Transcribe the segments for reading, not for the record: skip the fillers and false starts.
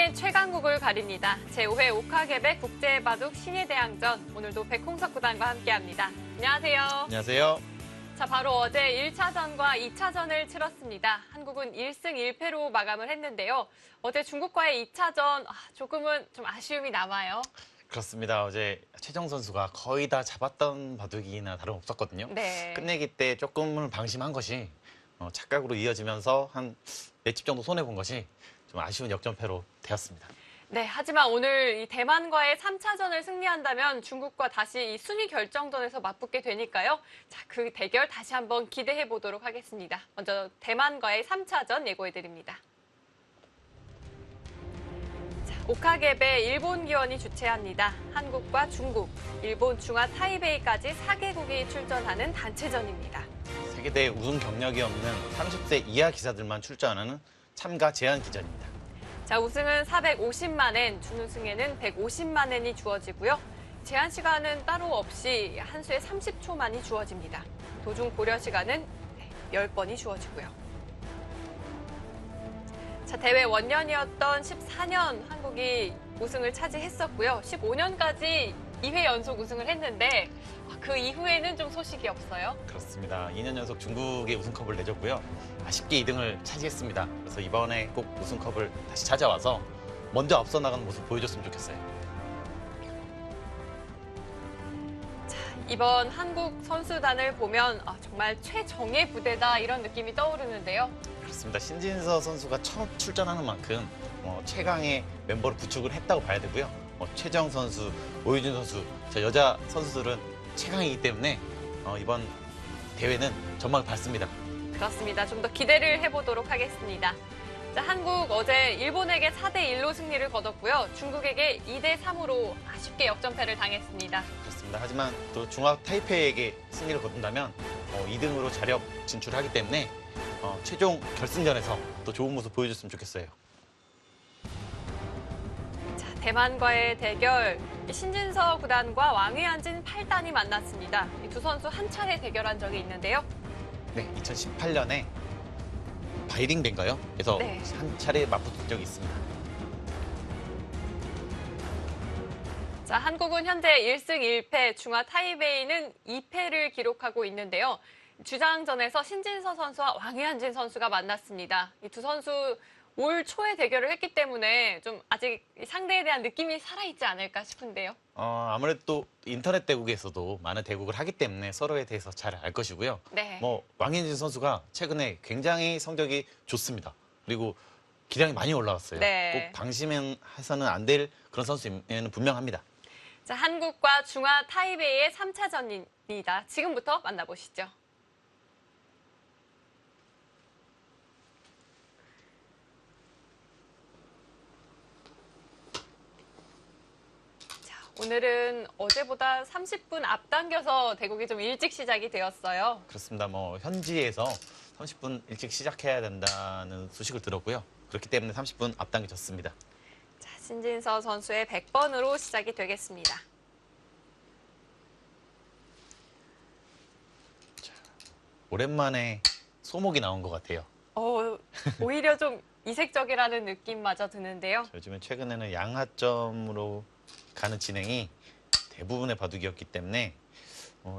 세계적인 최강국을 가립니다. 제5회 오카게베 국제바둑 신예대항전. 오늘도 백홍석 구단과 함께합니다. 안녕하세요. 안녕하세요. 자, 바로 어제 1차전과 2차전을 치렀습니다. 한국은 1승 1패로 마감을 했는데요. 어제 중국과의 2차전 조금은 좀 아쉬움이 남아요. 그렇습니다. 어제 최정 선수가 거의 다 잡았던 바둑이나 다름없었거든요. 네. 끝내기 때 조금은 방심한 것이 착각으로 이어지면서 한 몇 집 정도 손해본 것이 좀 아쉬운 역전패로 되었습니다. 네, 하지만 오늘 이 대만과의 3차전을 승리한다면 중국과 다시 이 순위 결정전에서 맞붙게 되니까요. 자, 그 대결 다시 한번 기대해 보도록 하겠습니다. 먼저 대만과의 3차전 예고해 드립니다. 오카게베 일본 기원이 주최합니다. 한국과 중국, 일본 중화 타이베이까지 4개국이 출전하는 단체전입니다. 세계대회 우승 경력이 없는 30세 이하 기사들만 출전하는 참가 제한 기전입니다. 자, 우승은 450만 엔, 준우승에는 150만 엔이 주어지고요. 제한 시간은 따로 없이 한 수에 30초만이 주어집니다. 도중 고려 시간은 10번이 주어지고요. 자, 대회 원년이었던 14년 한국이 우승을 차지했었고요. 15년까지 2회 연속 우승을 했는데 그 이후에는 좀 소식이 없어요. 그렇습니다. 2년 연속 중국의 우승컵을 내줬고요. 아쉽게 2등을 차지했습니다. 그래서 이번에 꼭 우승컵을 다시 찾아와서 먼저 앞서 나가는 모습 보여줬으면 좋겠어요. 자, 이번 한국 선수단을 보면 정말 최정예 부대다 이런 느낌이 떠오르는데요. 그렇습니다. 신진서 선수가 첫 출전하는 만큼 최강의 멤버를 구축을 했다고 봐야 되고요. 최정 선수, 오유진 선수, 여자 선수들은 최강이기 때문에 이번 대회는 전망이 밝습니다. 그렇습니다. 좀 더 기대를 해보도록 하겠습니다. 자, 한국 어제 일본에게 4대1로 승리를 거뒀고요. 중국에게 2대3으로 아쉽게 역전패를 당했습니다. 그렇습니다. 하지만 또 중화 타이페이에게 승리를 거둔다면 2등으로 자력 진출하기 때문에 최종 결승전에서 또 좋은 모습 보여줬으면 좋겠어요. 자, 대만과의 대결, 신진서 구단과 왕위안진 8단이 만났습니다. 이 두 선수 한 차례 대결한 적이 있는데요. 네, 2018년에 바이링배인가요? 그래서 네. 한 차례 맞붙은 적이 있습니다. 자, 한국은 현재 1승 1패, 중화 타이베이는 2패를 기록하고 있는데요. 주장전에서 신진서 선수와 왕위안진 선수가 만났습니다. 이 두 선수 올 초에 대결을 했기 때문에 좀 아직 상대에 대한 느낌이 살아있지 않을까 싶은데요. 아무래도 또 인터넷 대국에서도 많은 대국을 하기 때문에 서로에 대해서 잘 알 것이고요. 네. 왕인진 선수가 최근에 굉장히 성적이 좋습니다. 그리고 기량이 많이 올라왔어요. 네. 꼭 방심해서는 안 될 그런 선수는 분명합니다. 자, 한국과 중화 타이베이의 3차전입니다. 지금부터 만나보시죠. 오늘은 어제보다 30분 앞당겨서 대국이 좀 일찍 시작이 되었어요. 그렇습니다. 현지에서 30분 일찍 시작해야 된다는 소식을 들었고요. 그렇기 때문에 30분 앞당겨졌습니다. 자, 신진서 선수의 100번으로 시작이 되겠습니다. 오랜만에 소목이 나온 것 같아요. 오히려 좀 이색적이라는 느낌마저 드는데요. 요즘은 최근에는 양하점으로 가는 진행이 대부분의 바둑이었기 때문에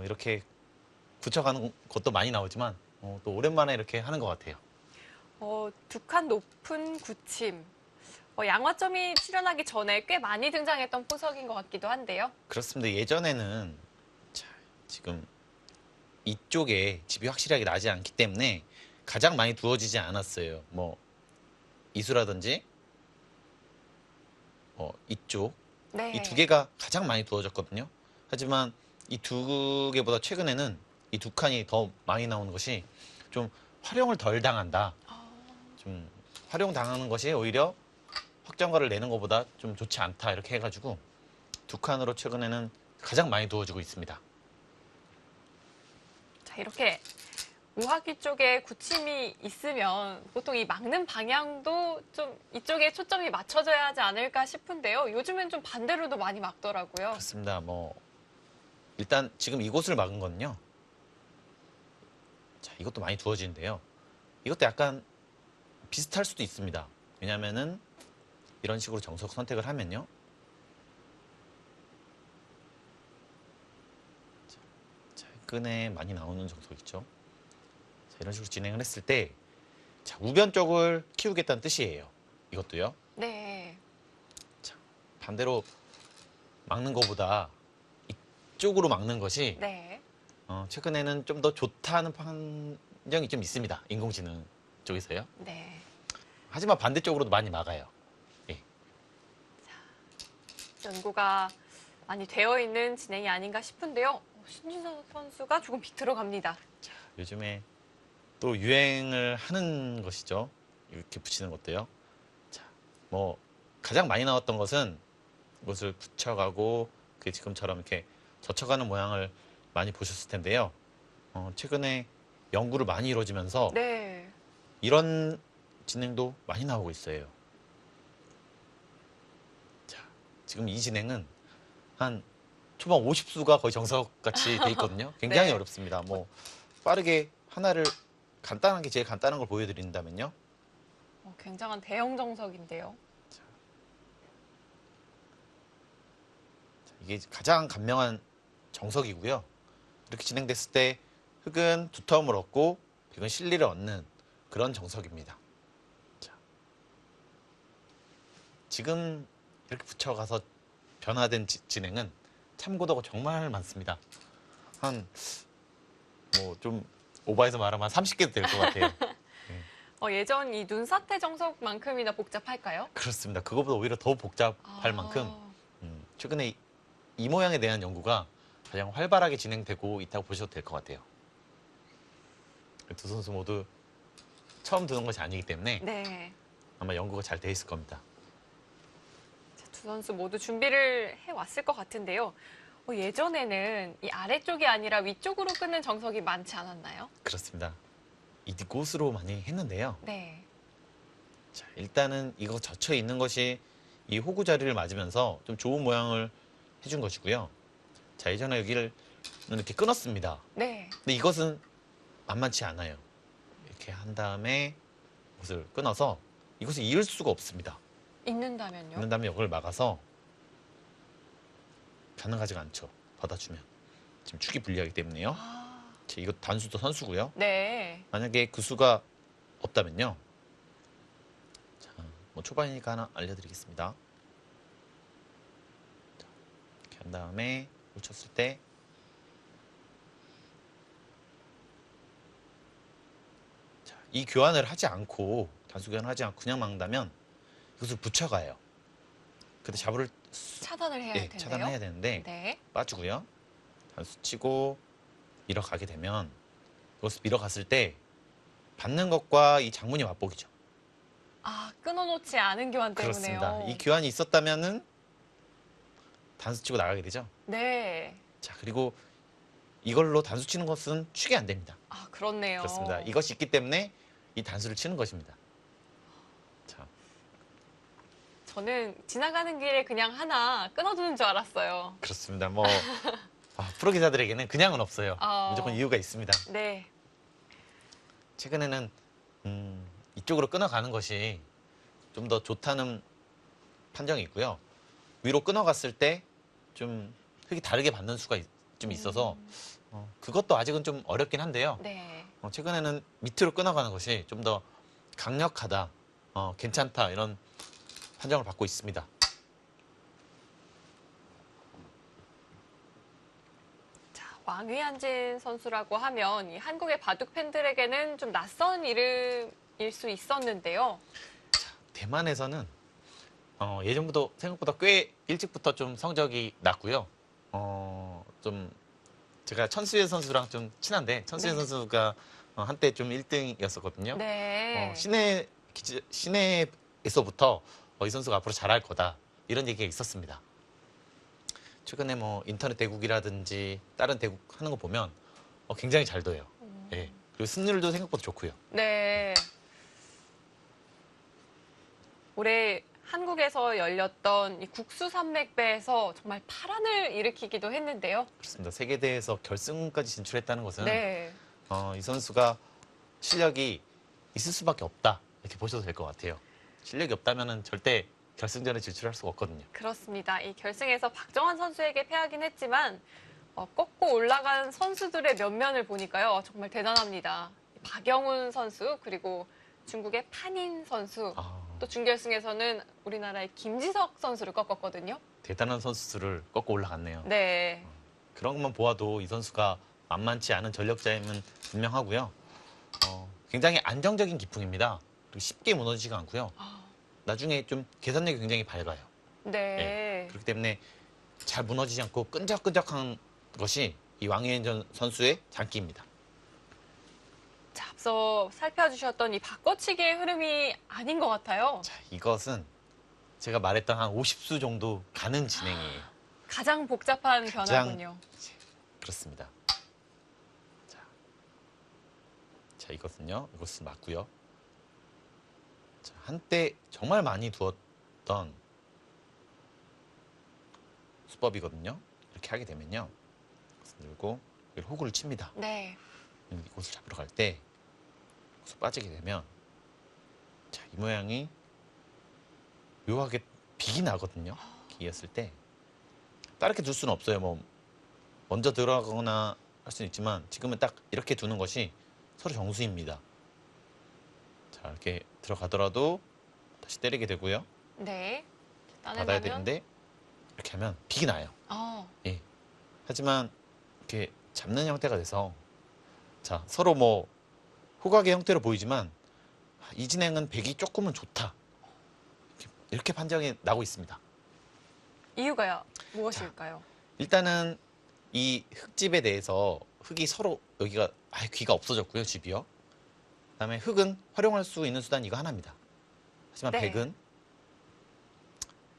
이렇게 굳혀가는 것도 많이 나오지만 또 오랜만에 이렇게 하는 것 같아요. 두 칸 높은 굳힘. 양화점이 출연하기 전에 꽤 많이 등장했던 포석인 것 같기도 한데요. 그렇습니다. 예전에는 지금 이쪽에 집이 확실하게 나지 않기 때문에 가장 많이 두어지지 않았어요. 이수라든지 이쪽 네. 이 두 개가 가장 많이 두어졌거든요. 하지만 이 두 개보다 최근에는 이 두 칸이 더 많이 나오는 것이 좀 활용을 덜 당한다. 좀 활용당하는 것이 오히려 확정가를 내는 것보다 좀 좋지 않다. 이렇게 해가지고 두 칸으로 최근에는 가장 많이 두어지고 있습니다. 자, 이렇게 우하기 쪽에 굳힘이 있으면 보통 이 막는 방향도 좀 이쪽에 초점이 맞춰져야 하지 않을까 싶은데요. 요즘엔 좀 반대로도 많이 막더라고요. 그렇습니다. 일단 지금 이곳을 막은 거는요. 자, 이것도 많이 두어지는데요. 이것도 약간 비슷할 수도 있습니다. 왜냐면은 이런 식으로 정석 선택을 하면요. 최근에 많이 나오는 정석이죠. 자, 이런 식으로 진행을 했을 때 자, 우변 쪽을 키우겠다는 뜻이에요. 이것도요. 네. 자, 반대로 막는 것보다 이쪽으로 막는 것이 네. 최근에는 좀 더 좋다는 판정이 좀 있습니다. 인공지능 쪽에서요. 네. 하지만 반대쪽으로도 많이 막아요. 예. 연구가 많이 되어 있는 진행이 아닌가 싶은데요. 신진서 선수가 조금 비틀어 갑니다. 요즘에 또 유행을 하는 것이죠. 이렇게 붙이는 것도요. 자, 뭐 가장 많이 나왔던 것은 이것을 붙여가고 그게 지금처럼 이렇게 젖혀가는 모양을 많이 보셨을 텐데요. 최근에 연구를 많이 이루어지면서 네. 이런 진행도 많이 나오고 있어요. 자, 지금 이 진행은 한 초반 50수가 거의 정석같이 돼 있거든요. 굉장히 네. 어렵습니다. 뭐 빠르게 하나를 간단한 게 제일 간단한 걸 보여드린다면요. 굉장한 대형 정석인데요. 이게 가장 간명한 정석이고요. 이렇게 진행됐을 때 흙은 두터움을 얻고 백은 실리를 얻는 그런 정석입니다. 자, 지금 이렇게 붙여가서 변화된 진행은 참고도가 정말 많습니다. 한 뭐 좀 오버해서 말하면 한 30개도 될 것 같아요. 예전 이 눈사태 정석만큼이나 복잡할까요? 그렇습니다. 그거보다 오히려 더 복잡할 만큼 최근에 이 모양에 대한 연구가 가장 활발하게 진행되고 있다고 보셔도 될 것 같아요. 두 선수 모두 처음 두는 것이 아니기 때문에 네. 아마 연구가 잘 돼 있을 겁니다. 두 선수 모두 준비를 해왔을 것 같은데요. 예전에는 이 아래쪽이 아니라 위쪽으로 끊는 정석이 많지 않았나요? 그렇습니다. 이곳으로 많이 했는데요. 네. 자, 일단은 이거 젖혀 있는 것이 이 호구 자리를 맞으면서 좀 좋은 모양을 해준 것이고요. 자, 예전에 여기를 이렇게 끊었습니다. 네. 근데 이것은 만만치 않아요. 이렇게 한 다음에 이것을 끊어서 이것을 이을 수가 없습니다. 있는다면요? 있는 다음에 이걸 막아서 가능하지가 않죠. 받아주면. 지금 축이 불리하기 때문에요. 자, 이거 단수도 선수고요. 네. 만약에 그 수가 없다면요. 자, 뭐 초반이니까 하나 알려드리겠습니다. 자, 이렇게 한 다음에 묻혔을 때 자, 이 교환을 하지 않고 단수 교환을 하지 않고 그냥 막는다면 이것을 붙여가요. 근데 자부를 차단을 해야 할 텐데요. 차단해야 되는데 네. 빠지고요. 단수 치고 밀어가게 되면 이것을 밀어갔을 때 받는 것과 이 장문이 맞보기죠. 끊어놓지 않은 교환 때문에요. 그렇습니다. 이 교환이 있었다면은 단수 치고 나가게 되죠. 네. 자, 그리고 이걸로 단수 치는 것은 축이 안 됩니다. 그렇네요. 그렇습니다. 이것이 있기 때문에 이 단수를 치는 것입니다. 자, 저는 지나가는 길에 그냥 하나 끊어두는 줄 알았어요. 그렇습니다. 뭐 프로 기사들에게는 그냥은 없어요. 무조건 이유가 있습니다. 네. 최근에는 이쪽으로 끊어가는 것이 좀 더 좋다는 판정이 있고요. 위로 끊어갔을 때 좀 흙이 다르게 받는 수가 좀 있어서 그것도 아직은 좀 어렵긴 한데요. 네. 최근에는 밑으로 끊어가는 것이 좀 더 강력하다, 괜찮다 이런 판정을 받고 있습니다. 왕위한진 선수라고 하면 이 한국의 바둑 팬들에게는 좀 낯선 이름일 수 있었는데요. 대만에서는 예전부터 생각보다 꽤 일찍부터 좀 성적이 났고요. 좀 제가 천수현 선수랑 좀 친한데 천수현 네. 선수가 한때 좀 1등이었었거든요. 네. 시내에서부터 이 선수가 앞으로 잘할 거다 이런 얘기가 있었습니다. 최근에 뭐 인터넷 대국이라든지 다른 대국 하는 거 보면 굉장히 잘 둬요. 예. 그리고 승률도 생각보다 좋고요. 네. 올해 한국에서 열렸던 이 국수산맥배에서 정말 파란을 일으키기도 했는데요. 그렇습니다. 세계대회에서 결승까지 진출했다는 것은 네. 이 선수가 실력이 있을 수밖에 없다 이렇게 보셔도 될 것 같아요. 실력이 없다면은 절대 결승전에 진출할 수가 없거든요. 그렇습니다. 이 결승에서 박정환 선수에게 패하긴 했지만 꺾고 올라간 선수들의 면면을 보니까요. 정말 대단합니다. 박영훈 선수 그리고 중국의 판인 선수 또 준결승에서는 우리나라의 김지석 선수를 꺾었거든요. 대단한 선수들을 꺾고 올라갔네요. 네. 그런 것만 보아도 이 선수가 만만치 않은 전력자임은 분명하고요. 굉장히 안정적인 기풍입니다. 그리고 쉽게 무너지지가 않고요. 나중에 좀 계산력이 굉장히 밝아요. 네. 그렇기 때문에 잘 무너지지 않고 끈적끈적한 것이 이 왕유현전 선수의 장기입니다. 자, 앞서 살펴주셨던 이 바꿔치기의 흐름이 아닌 것 같아요. 자, 이것은 제가 말했던 한 50수 정도 가는 진행이에요. 가장 복잡한 변화군요. 그렇습니다. 자, 이것은 맞고요. 자, 한때 정말 많이 두었던 수법이거든요. 이렇게 하게 되면요. 이것을 들고 호구를 칩니다. 네. 이곳을 잡으러 갈 때 여기서 빠지게 되면 자, 이 모양이 묘하게 빅이 나거든요. 기였을 때 다르게 둘 수는 없어요. 뭐 먼저 들어가거나 할 수는 있지만 지금은 딱 이렇게 두는 것이 서로 정수입니다. 자, 이렇게 들어가더라도 다시 때리게 되고요. 네. 받아야 되는데 이렇게 하면 빅이 나요. 예. 하지만 이렇게 잡는 형태가 돼서 자, 서로 뭐 호각의 형태로 보이지만 이 진행은 백이 조금은 좋다. 이렇게 판정이 나고 있습니다. 이유가 무엇일까요? 일단은 이 흙집에 대해서 흙이 서로 여기가 아예 귀가 없어졌고요. 집이요. 그다음에 흙은 활용할 수 있는 수단이 이거 하나입니다. 하지만 네. 백은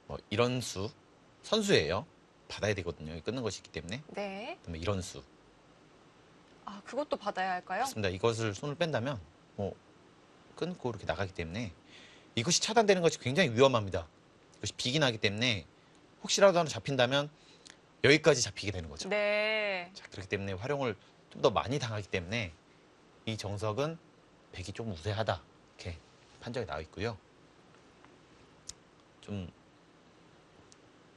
뭐 이런 수 선수예요. 받아야 되거든요. 끊는 것이 있기 때문에. 네. 그다음에 이런 수. 아, 그것도 받아야 할까요? 그렇습니다. 이것을 손을 뺀다면 뭐 끊고 이렇게 나가기 때문에 이것이 차단되는 것이 굉장히 위험합니다. 이것이 빅이 나기 때문에 혹시라도 하나 잡힌다면 여기까지 잡히게 되는 거죠. 네. 자, 그렇기 때문에 활용을 좀 더 많이 당하기 때문에 이 정석은 백이 좀 우세하다 이렇게 판정이 나와 있고요. 좀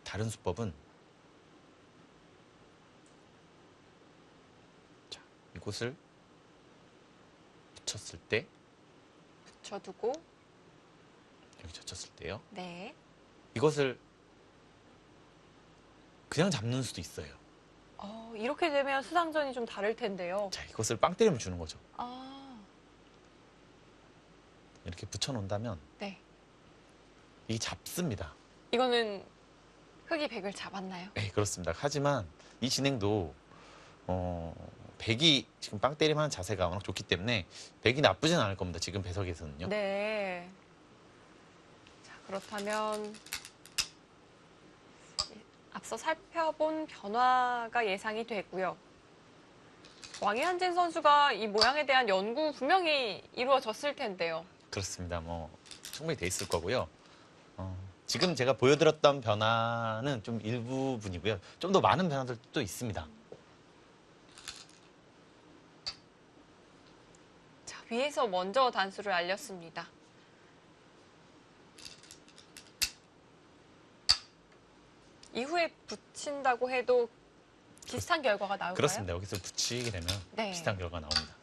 다른 수법은 자, 이곳을 붙였을 때 붙여두고 여기 젖혔을 때요. 네. 이것을 그냥 잡는 수도 있어요. 이렇게 되면 수상전이 좀 다를 텐데요. 자, 이것을 빵 때리면 주는 거죠. 아, 이렇게 붙여놓는다면 네. 이게 잡습니다. 이거는 흑이 백을 잡았나요? 네, 그렇습니다. 하지만 이 진행도 백이 지금 빵 때림하는 자세가 워낙 좋기 때문에 백이 나쁘진 않을 겁니다. 지금 배석에서는요. 네. 자, 그렇다면 앞서 살펴본 변화가 예상이 되고요. 왕희한진 선수가 이 모양에 대한 연구 분명히 이루어졌을 텐데요. 그렇습니다. 뭐 충분히 돼 있을 거고요. 지금 제가 보여드렸던 변화는 좀 일부분이고요. 좀 더 많은 변화들도 있습니다. 자, 위에서 먼저 단수를 알렸습니다. 이후에 붙인다고 해도 비슷한 결과가 나올까요? 그렇습니다. 여기서 붙이게 되면 네. 비슷한 결과가 나옵니다.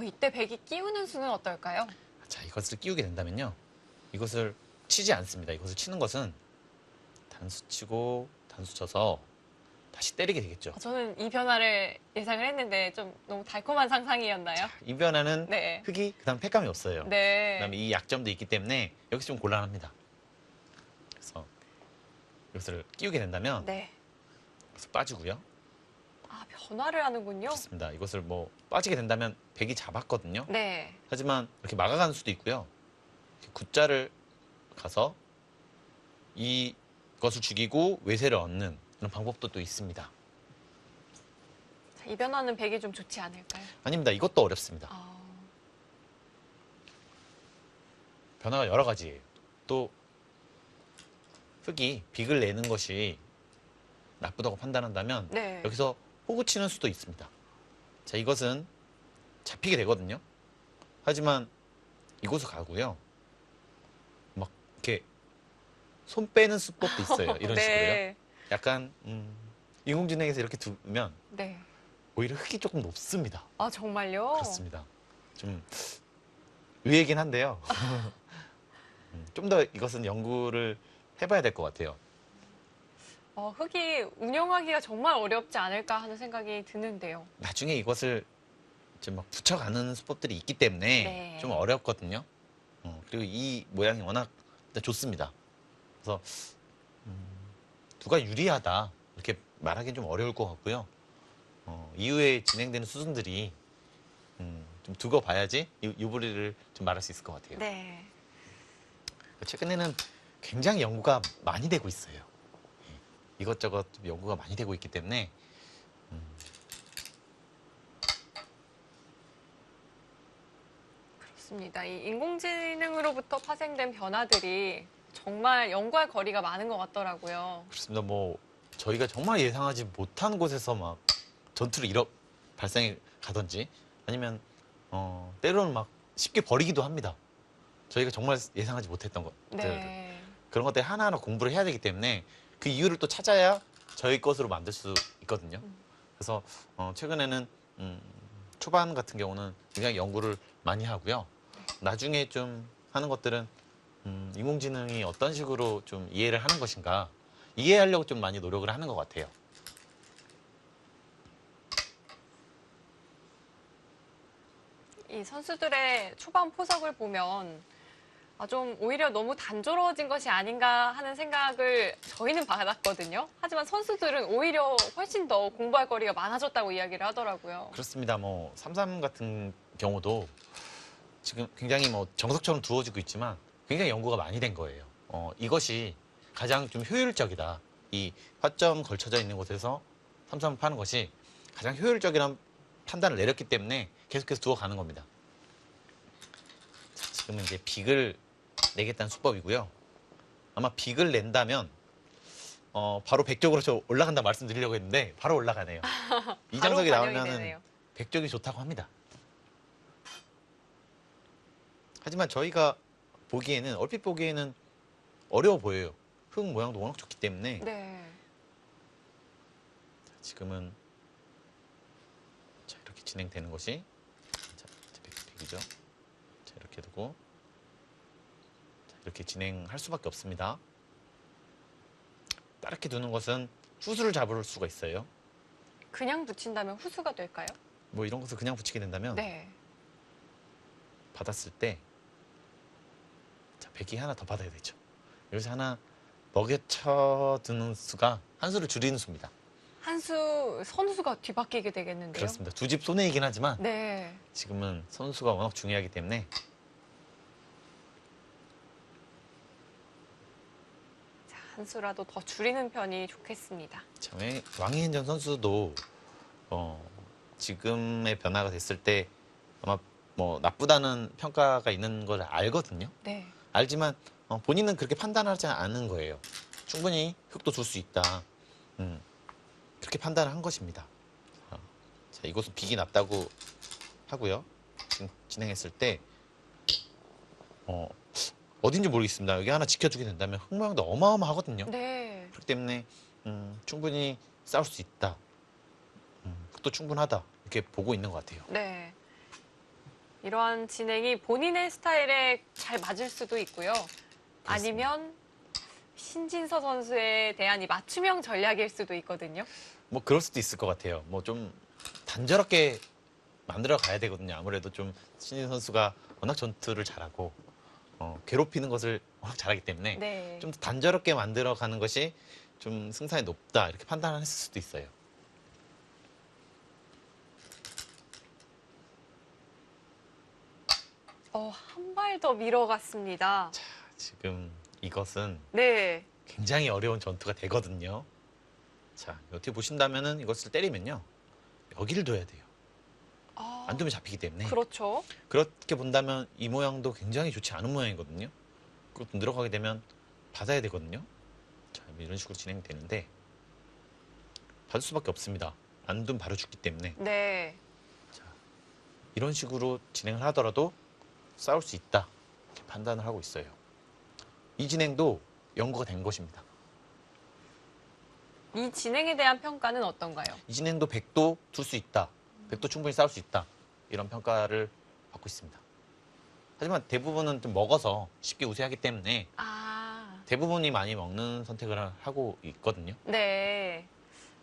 이때 백이 끼우는 수는 어떨까요? 자, 이것을 끼우게 된다면요. 이것을 치지 않습니다. 이것을 치는 것은 단수 치고 단수 쳐서 다시 때리게 되겠죠. 저는 이 변화를 예상을 했는데 좀 너무 달콤한 상상이었나요? 이 변화는 네. 흙이 그다음 팩감이 없어요. 네. 그다음에 이 약점도 있기 때문에 여기서 좀 곤란합니다. 그래서 이것을 끼우게 된다면 네. 여기서 빠지고요. 아, 변화를 하는군요. 그렇습니다. 이것을 뭐 빠지게 된다면 백이 잡았거든요. 네. 하지만 이렇게 막아가는 수도 있고요. 이렇게 굿자를 가서 이것을 죽이고 외세를 얻는 그런 방법도 또 있습니다. 자, 이 변화는 백이 좀 좋지 않을까요? 아닙니다. 이것도 어렵습니다. 변화가 여러 가지예요. 또 흙이 빅을 내는 것이 나쁘다고 판단한다면 네. 여기서 호구 치는 수도 있습니다. 자, 이것은 잡히게 되거든요. 하지만 이곳을 가고요. 막 이렇게 손 빼는 수법도 있어요. 이런 식으로요. 네. 약간 인공지능에서 이렇게 두면 네. 오히려 흙이 조금 높습니다. 아, 정말요? 그렇습니다. 좀 의외긴 한데요. 좀 더 이것은 연구를 해봐야 될 것 같아요. 흙이 운영하기가 정말 어렵지 않을까 하는 생각이 드는데요. 나중에 이것을 좀 막 붙여가는 수법들이 있기 때문에 네. 좀 어렵거든요. 그리고 이 모양이 워낙 일단 좋습니다. 그래서 누가 유리하다 이렇게 말하기는 좀 어려울 것 같고요. 이후에 진행되는 수준들이 좀 두고 봐야지 유불리를 좀 말할 수 있을 것 같아요. 네. 최근에는 굉장히 연구가 많이 되고 있어요. 예, 이것저것 좀 연구가 많이 되고 있기 때문에 그렇습니다. 이 인공지능으로부터 파생된 변화들이 정말 연구할 거리가 많은 것 같더라고요. 그렇습니다. 뭐 저희가 정말 예상하지 못한 곳에서 막 전투를 발생해 가든지 아니면 때로는 막 쉽게 버리기도 합니다. 저희가 정말 예상하지 못했던 것들 네. 그런 것들 하나하나 공부를 해야 되기 때문에 그 이유를 또 찾아야 저희 것으로 만들 수 있거든요. 그래서 최근에는 초반 같은 경우는 굉장히 연구를 많이 하고요. 나중에 좀 하는 것들은 인공지능이 어떤 식으로 좀 이해를 하는 것인가 이해하려고 좀 많이 노력을 하는 것 같아요. 이 선수들의 초반 포석을 보면 좀 오히려 너무 단조로워진 것이 아닌가 하는 생각을 저희는 받았거든요. 하지만 선수들은 오히려 훨씬 더 공부할 거리가 많아졌다고 이야기를 하더라고요. 그렇습니다. 뭐 삼삼 같은 경우도 지금 굉장히 뭐 정석처럼 두어지고 있지만 굉장히 연구가 많이 된 거예요. 이것이 가장 좀 효율적이다. 이 화점 걸쳐져 있는 곳에서 삼삼을 파는 것이 가장 효율적이라는 판단을 내렸기 때문에 계속해서 두어가는 겁니다. 자, 지금은 이제 빅을 내겠다는 수법이고요. 아마 빅을 낸다면 바로 백적으로 저 올라간다 말씀드리려고 했는데 바로 올라가네요. 이정석이 바로 반영이 나오면은 되네요. 백적이 좋다고 합니다. 하지만 저희가 보기에는 얼핏 보기에는 어려워 보여요. 흙 모양도 워낙 좋기 때문에 네. 지금은 자, 이렇게 진행되는 것이 자, 백이죠. 자, 이렇게 두고 자, 이렇게 진행할 수밖에 없습니다. 이렇게 두는 것은 후수를 잡을 수가 있어요. 그냥 붙인다면 후수가 될까요? 뭐 이런 것을 그냥 붙이게 된다면 네. 받았을 때 자, 백이 하나 더 받아야 되죠. 여기서 하나 먹여쳐 두는 수가 한 수를 줄이는 수입니다. 선수가 뒤바뀌게 되겠는데요. 그렇습니다. 두 집 손해이긴 하지만 네. 지금은 선수가 워낙 중요하기 때문에 자, 한 수라도 더 줄이는 편이 좋겠습니다. 참 왕희인전 선수도 지금의 변화가 됐을 때 아마 뭐 나쁘다는 평가가 있는 걸 알거든요. 네. 알지만 본인은 그렇게 판단하지 않은 거예요. 충분히 흙도 줄 수 있다. 그렇게 판단을 한 것입니다. 자, 이곳은 빅이 낮다고 하고요. 지금 진행했을 때 어딘지 모르겠습니다. 여기 하나 지켜주게 된다면 흙 모양도 어마어마하거든요. 네. 그렇기 때문에 충분히 싸울 수 있다. 흙도 충분하다. 이렇게 보고 있는 것 같아요. 네. 이러한 진행이 본인의 스타일에 잘 맞을 수도 있고요. 아니면 신진서 선수에 대한 이 맞춤형 전략일 수도 있거든요. 뭐 그럴 수도 있을 것 같아요. 뭐 좀 단조롭게 만들어 가야 되거든요. 아무래도 좀 신진 선수가 워낙 전투를 잘하고 괴롭히는 것을 워낙 잘하기 때문에 네. 좀 단조롭게 만들어 가는 것이 좀 승산이 높다 이렇게 판단을 했을 수도 있어요. 한 발 더 밀어갔습니다. 자, 지금 이것은 네. 굉장히 어려운 전투가 되거든요. 자, 어떻게 보신다면은 이것을 때리면요. 여기를 둬야 돼요. 안 두면 잡히기 때문에. 그렇죠. 그렇게 본다면 이 모양도 굉장히 좋지 않은 모양이거든요. 그것도 늘어가게 되면 받아야 되거든요. 자, 이런 식으로 진행되는데 받을 수밖에 없습니다. 안 두면 바로 죽기 때문에. 네. 자, 이런 식으로 진행을 하더라도 싸울 수 있다. 이렇게 판단을 하고 있어요. 이 진행도 연구가 된 것입니다. 이 진행에 대한 평가는 어떤가요? 이 진행도 100도 둘 수 있다. 100도 충분히 싸울 수 있다. 이런 평가를 받고 있습니다. 하지만 대부분은 좀 먹어서 쉽게 우세하기 때문에 아, 대부분이 많이 먹는 선택을 하고 있거든요. 네.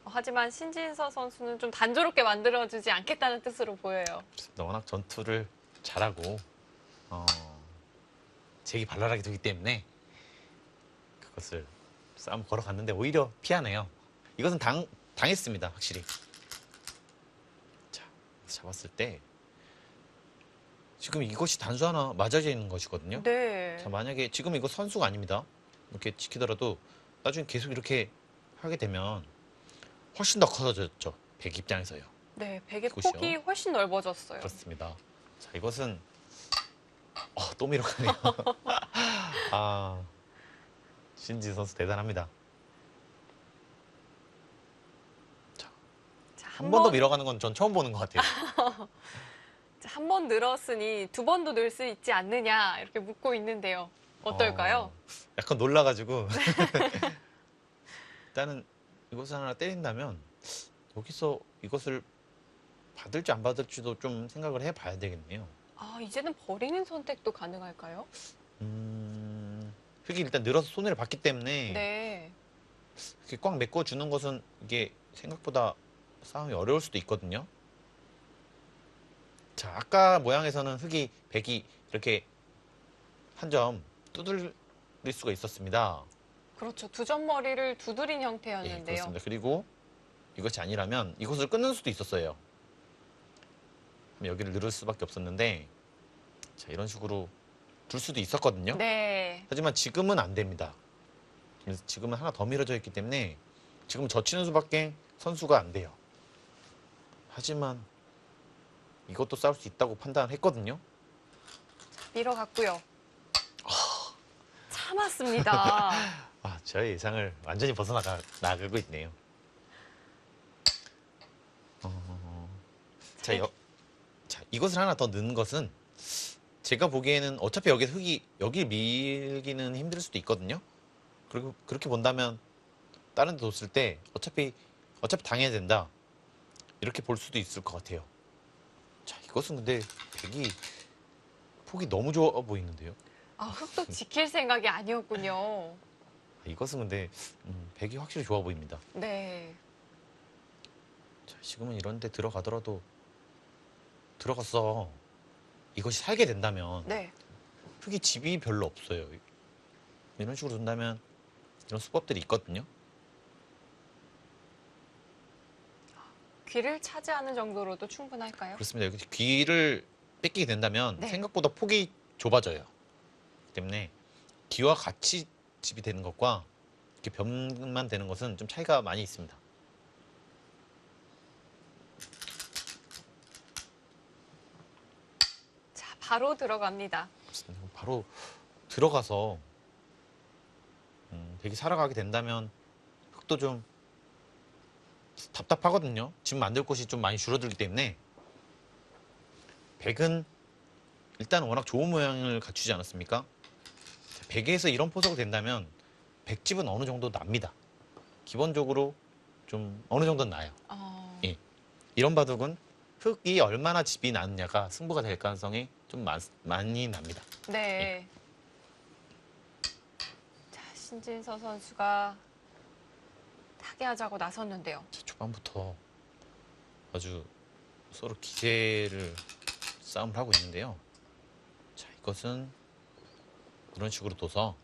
하지만 신진서 선수는 좀 단조롭게 만들어주지 않겠다는 뜻으로 보여요. 그렇습니다. 워낙 전투를 잘하고 제기 발랄하게 두기 때문에 그것을 싸움 걸어갔는데 오히려 피하네요. 이것은 당했습니다. 확실히. 자, 잡았을 때 지금 이것이 단수 하나 맞아져 있는 것이거든요. 네. 자, 만약에 지금 이거 선수가 아닙니다. 이렇게 지키더라도 나중에 계속 이렇게 하게 되면 훨씬 더 커져졌죠. 백 입장에서요. 네, 백의 보시죠. 폭이 훨씬 넓어졌어요. 그렇습니다. 자, 이것은 또 밀어가네요. 아, 신지 선수 대단합니다. 자, 자, 한 번 더 밀어가는 건 전 처음 보는 것 같아요. 한 번 늘었으니 두 번도 늘 수 있지 않느냐 이렇게 묻고 있는데요. 어떨까요? 약간 놀라가지고 일단은 이것을 하나 때린다면 여기서 이것을 받을지 안 받을지도 좀 생각을 해봐야 되겠네요. 아, 이제는 버리는 선택도 가능할까요? 흙이 일단 늘어서 손해를 봤기 때문에 네. 이렇게 꽉 메꿔주는 것은 이게 생각보다 싸움이 어려울 수도 있거든요. 자, 아까 모양에서는 흙이 백이 이렇게 한 점 두들릴 수가 있었습니다. 그렇죠. 두 점머리를 두드린 예, 형태였는데요. 그렇습니다. 그리고 이것이 아니라면 이것을 끊는 수도 있었어요. 그럼 여기를 누를 수밖에 없었는데 자, 이런 식으로 둘 수도 있었거든요. 네. 하지만 지금은 안 됩니다. 그래서 지금은 하나 더 밀어져 있기 때문에 지금 젖히는 수밖에 선수가 안 돼요. 하지만 이것도 싸울 수 있다고 판단했거든요. 밀어갔고요. 참았습니다. 아, 저의 예상을 완전히 나가고 있네요. 자, 이것을 하나 더 넣는 것은 제가 보기에는 어차피 여기서 흙이 여길 밀기는 힘들 수도 있거든요. 그리고 그렇게 본다면 다른 데 뒀을 때 어차피 당해야 된다. 이렇게 볼 수도 있을 것 같아요. 자, 이것은 근데 백이 폭이 너무 좋아 보이는데요. 아, 흙도 지킬 생각이 아니었군요. 이것은 근데 백이 확실히 좋아 보입니다. 네. 자, 지금은 이런 데 들어가더라도 들어갔어. 이것이 살게 된다면 네. 흙이 집이 별로 없어요. 이런 식으로 둔다면 이런 수법들이 있거든요. 귀를 차지하는 정도로도 충분할까요? 그렇습니다. 여기 귀를 뺏기게 된다면 네. 생각보다 폭이 좁아져요. 그렇기 때문에 귀와 같이 집이 되는 것과 이렇게 변만 되는 것은 좀 차이가 많이 있습니다. 자, 바로 들어갑니다. 그렇습니다. 바로 들어가서 백이 살아가게 된다면 흙도 좀 답답하거든요. 집 만들 곳이 좀 많이 줄어들기 때문에 백은 일단 워낙 좋은 모양을 갖추지 않았습니까? 백에서 이런 포석이 된다면 백집은 어느 정도 납니다. 기본적으로 좀 어느 정도는 나요. 예. 이런 바둑은 흙이 얼마나 집이 나느냐가 승부가 될 가능성이 좀 많이 납니다. 네. 자, 신진서 선수가 타개하자고 나섰는데요. 초반부터 아주 서로 기세를 싸움을 하고 있는데요. 자, 이것은 이런 식으로 둬서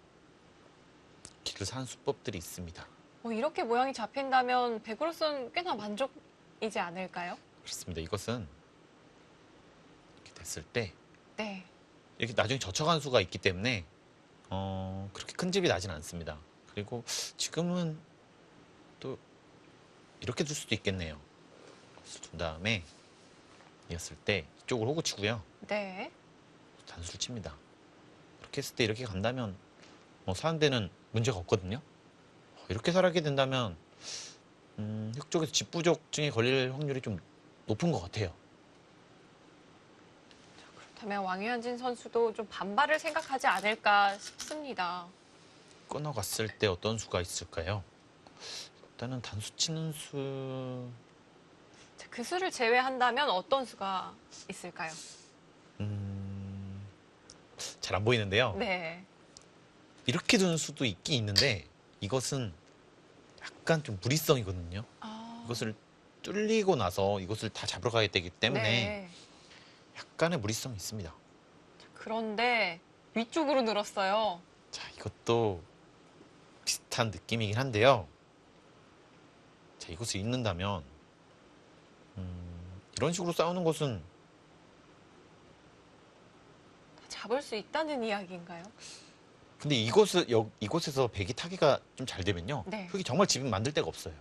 길을 산 수법들이 있습니다. 이렇게 모양이 잡힌다면 백으로서는 꽤나 만족이지 않을까요? 그렇습니다. 이것은 이렇게 됐을 때 네. 이렇게 나중에 젖혀간 수가 있기 때문에 그렇게 큰 집이 나진 않습니다. 그리고 지금은 또 이렇게 둘 수도 있겠네요. 이것을 둔 다음에 이었을 때 이쪽으로 호구 치고요. 네. 단수를 칩니다. 그렇게 했을 때 이렇게 간다면 사는 데는 문제가 없거든요. 이렇게 살게 된다면 흙 쪽에서 집 부족증에 걸릴 확률이 좀 높은 것 같아요. 그렇다면 왕유현진 선수도 좀 반발을 생각하지 않을까 싶습니다. 끊어갔을 때 어떤 수가 있을까요? 일단은 단수 치는 수, 자, 그 수를 제외한다면 어떤 수가 있을까요? 잘 안 보이는데요. 네. 이렇게 두는 수도 있긴 있는데 이것은 약간 좀 무리성이거든요. 아, 이것을 뚫리고 나서 이것을 다 잡으러 가야 되기 때문에 네. 약간의 무리성이 있습니다. 그런데 위쪽으로 늘었어요. 자, 이것도 비슷한 느낌이긴 한데요. 자, 이것을 잊는다면 이런 식으로 싸우는 것은 잡을 수 있다는 이야기인가요? 근데 이곳에서 백이 타기가 좀 잘 되면요. 네. 흙이 정말 집을 만들 데가 없어요.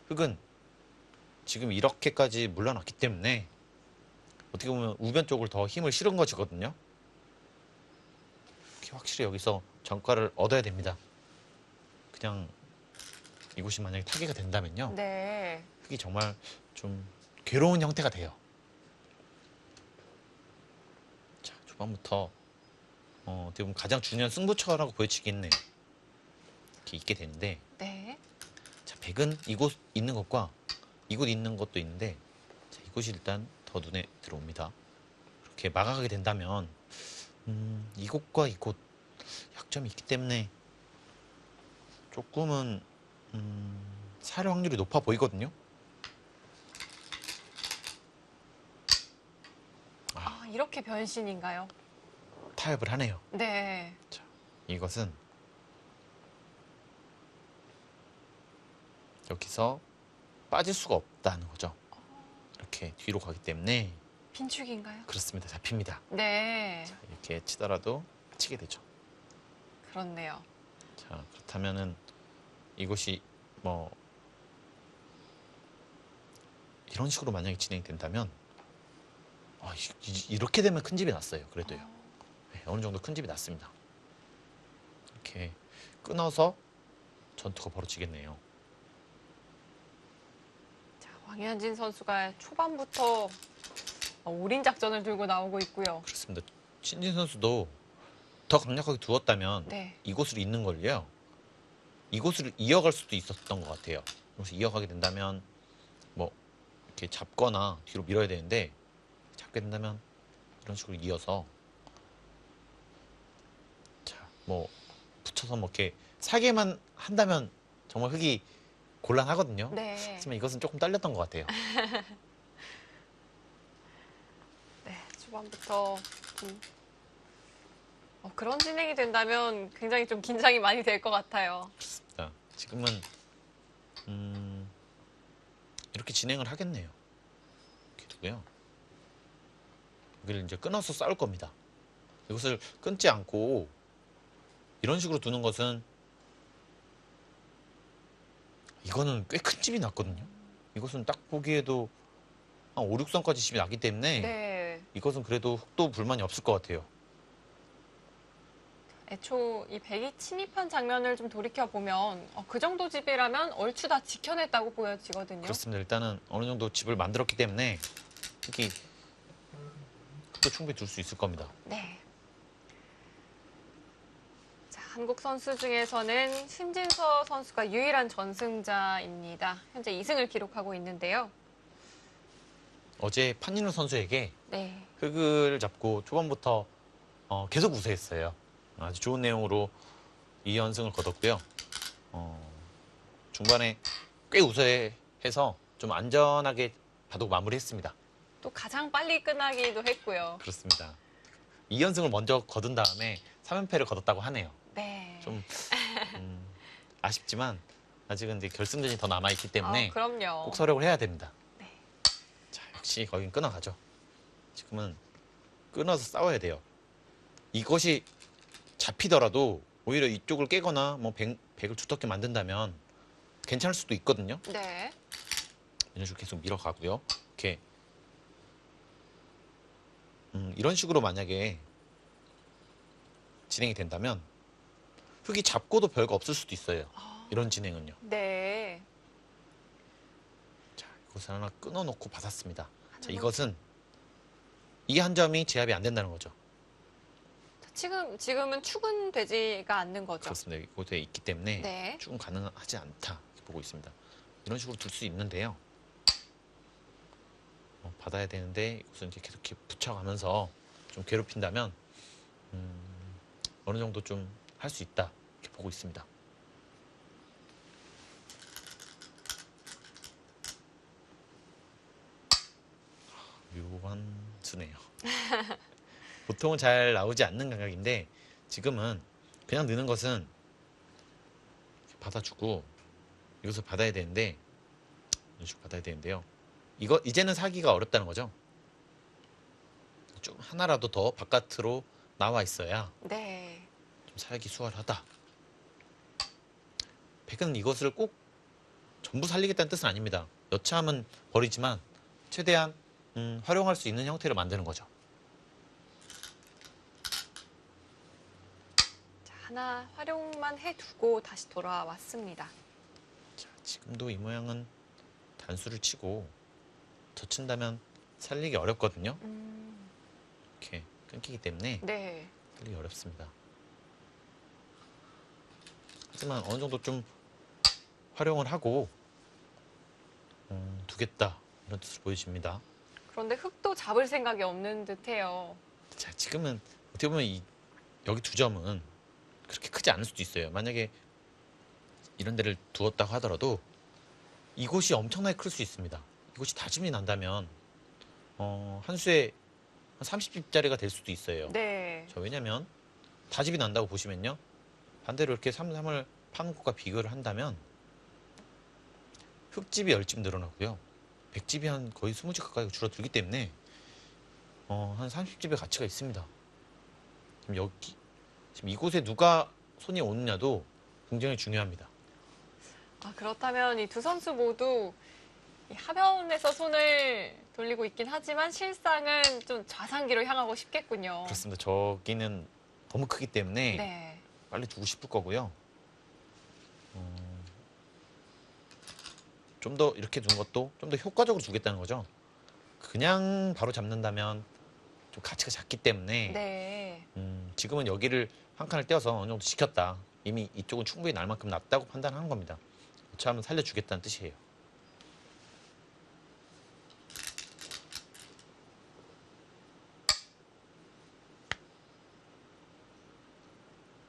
흙은 지금 이렇게까지 물러났기 때문에 어떻게 보면 우변 쪽을 더 힘을 실은 것이거든요. 확실히 여기서 전과를 얻어야 됩니다. 그냥 이곳이 만약에 타기가 된다면요. 네. 흙이 정말 좀 괴로운 형태가 돼요. 자, 초반부터 어떻게 보면 가장 중요한 승부처라고 보여지겠네요. 이렇게 있게 되는데 네. 자, 백은 이곳 있는 것과 이곳 있는 것도 있는데 자, 이곳이 일단 더 눈에 들어옵니다. 이렇게 막아가게 된다면 이곳과 이곳 약점이 있기 때문에 조금은 살 확률이 높아 보이거든요. 아, 이렇게 변신인가요? 타협을 하네요. 네. 자, 이것은 여기서 빠질 수가 없다는 거죠. 이렇게 뒤로 가기 때문에 빈축인가요? 그렇습니다. 잡힙니다. 네. 자, 이렇게 치더라도 치게 되죠. 그렇네요. 자, 그렇다면은 이것이 뭐 이런 식으로 만약에 진행된다면 이렇게 되면 큰 집이 났어요. 그래도요. 네, 어느 정도 큰 집이 났습니다. 이렇게 끊어서 전투가 벌어지겠네요. 자, 왕현진 선수가 초반부터 올인 작전을 들고 나오고 있고요. 그렇습니다. 신진 선수도 더 강력하게 두었다면 네. 이곳을 잇는 걸요. 이곳을 이어갈 수도 있었던 것 같아요. 그래서 이어가게 된다면 뭐 이렇게 잡거나 뒤로 밀어야 되는데 잡게 된다면 이런 식으로 이어서 자, 뭐 붙여서 뭐 이렇게 살게만 한다면 정말 흙이 곤란하거든요. 네. 하지만 이것은 조금 딸렸던 것 같아요. 네. 초반부터 그런 진행이 된다면 굉장히 좀 긴장이 많이 될 것 같아요. 자, 지금은 이렇게 진행을 하겠네요. 이렇게 두고요. 여기를 이제 끊어서 싸울 겁니다. 이것을 끊지 않고 이런 식으로 두는 것은 이거는 꽤 큰 집이 났거든요. 이것은 딱 보기에도 한 5, 6선까지 집이 났기 때문에 네. 이것은 그래도 흙도 불만이 없을 것 같아요. 애초 이 백이 침입한 장면을 좀 돌이켜 보면 그 정도 집이라면 얼추 다 지켜냈다고 보여지거든요. 그렇습니다. 일단은 어느 정도 집을 만들었기 때문에 특히 흙도 충분히 둘 수 있을 겁니다. 네. 자, 한국 선수 중에서는 신진서 선수가 유일한 전승자입니다. 현재 2승을 기록하고 있는데요. 어제 판인우 선수에게 네. 흙을 잡고 초반부터 계속 우세했어요. 아주 좋은 내용으로 2연승을 거뒀고요. 중반에 꽤 우세해서 좀 안전하게 바둑 마무리했습니다. 또 가장 빨리 끝나기도 했고요. 그렇습니다. 2연승을 먼저 거둔 다음에 3연패를 거뒀다고 하네요. 네. 좀 아쉽지만 아직은 이제 결승전이 더 남아있기 때문에 그럼요. 꼭 서력을 해야 됩니다. 네. 자, 역시 거긴 끊어가죠. 지금은 끊어서 싸워야 돼요. 이것이 잡히더라도 오히려 이쪽을 깨거나 뭐 백을 두텁게 만든다면 괜찮을 수도 있거든요. 네. 이런 식으로 계속 밀어가고요. 이렇게 이런 식으로 만약에 진행이 된다면 흙이 잡고도 별거 없을 수도 있어요. 이런 진행은요. 네. 자, 이것을 하나 끊어놓고 받았습니다. 자, 이것은 이 한 점이 제압이 안 된다는 거죠. 지금은 축은 되지가 않는 거죠. 그렇습니다. 이곳에 있기 때문에 네. 축은 가능하지 않다 이렇게 보고 있습니다. 이런 식으로 둘 수 있는데요. 받아야 되는데 이것은 이제 계속 이렇게 붙여가면서 좀 괴롭힌다면 어느 정도 좀 할 수 있다 이렇게 보고 있습니다. 묘한 수네요. 보통은 잘 나오지 않는 감각인데 지금은 그냥 넣는 것은 받아주고 이것을 받아야 되는데 이런 식으로 받아야 되는데요. 이거 이제는 사기가 어렵다는 거죠. 좀 하나라도 더 바깥으로 나와 있어야 네. 좀 살기 수월하다. 백은 이것을 꼭 전부 살리겠다는 뜻은 아닙니다. 여차하면 버리지만 최대한 활용할 수 있는 형태로 만드는 거죠. 자, 하나 활용만 해두고 다시 돌아왔습니다. 자, 지금도 이 모양은 단수를 치고 젖힌다면 살리기 어렵거든요. 이렇게 끊기기 때문에 네. 살리기 어렵습니다. 하지만 어느 정도 좀 활용을 하고 두겠다 이런 뜻을 보여줍니다. 그런데 흙도 잡을 생각이 없는 듯해요. 자, 지금은 어떻게 보면 여기 두 점은 그렇게 크지 않을 수도 있어요. 만약에 이런 데를 두었다고 하더라도 이곳이 엄청나게 클 수 있습니다. 이곳이 다짐이 난다면 한 수에 한 30집짜리가 될 수도 있어요. 네. 왜냐면 다집이 난다고 보시면요. 반대로 이렇게 3을 파는 것과 비교를 한다면 흙집이 10집 늘어나고요. 100집이 한 거의 20집 가까이 줄어들기 때문에 한 30집의 가치가 있습니다. 지금 이곳에 누가 손이 오느냐도 굉장히 중요합니다. 그렇다면 이 두 선수 모두 이 하변에서 손을 돌리고 있긴 하지만 실상은 좀 좌상기로 향하고 싶겠군요. 그렇습니다. 저기는 너무 크기 때문에 네. 빨리 두고 싶을 거고요. 좀 더 이렇게 둔 것도 좀 더 효과적으로 두겠다는 거죠. 그냥 바로 잡는다면 좀 가치가 작기 때문에 네. 지금은 여기를 한 칸을 떼어서 어느 정도 지켰다. 이미 이쪽은 충분히 날 만큼 났다고 판단하는 겁니다. 여차하면 살려주겠다는 뜻이에요.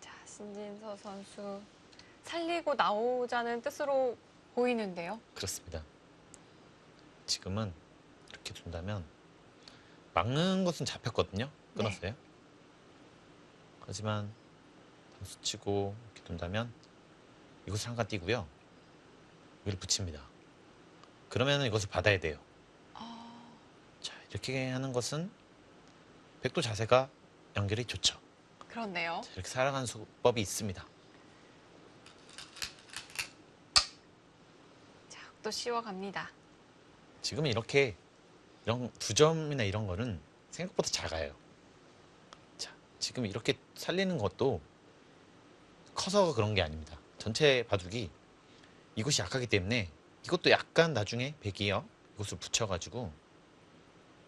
자, 신진서 선수 살리고 나오자는 뜻으로 보이는데요. 그렇습니다. 지금은 이렇게 둔다면 막는 것은 잡혔거든요. 끊었어요. 네. 하지만 단수 치고 이렇게 둔다면 이것을 한 칸 띄고요. 여기를 붙입니다. 그러면 이것을 받아야 돼요. 자, 이렇게 하는 것은 백도 자세가 연결이 좋죠. 그렇네요. 자, 이렇게 살아가는 수법이 있습니다. 자, 또 씌워갑니다. 지금 이렇게 이런 두 점이나 이런 거는 생각보다 작아요. 자, 지금 이렇게 살리는 것도 커서 그런 게 아닙니다. 전체 바둑이 이곳이 약하기 때문에 이것도 약간 나중에 백이요. 이것을 붙여가지고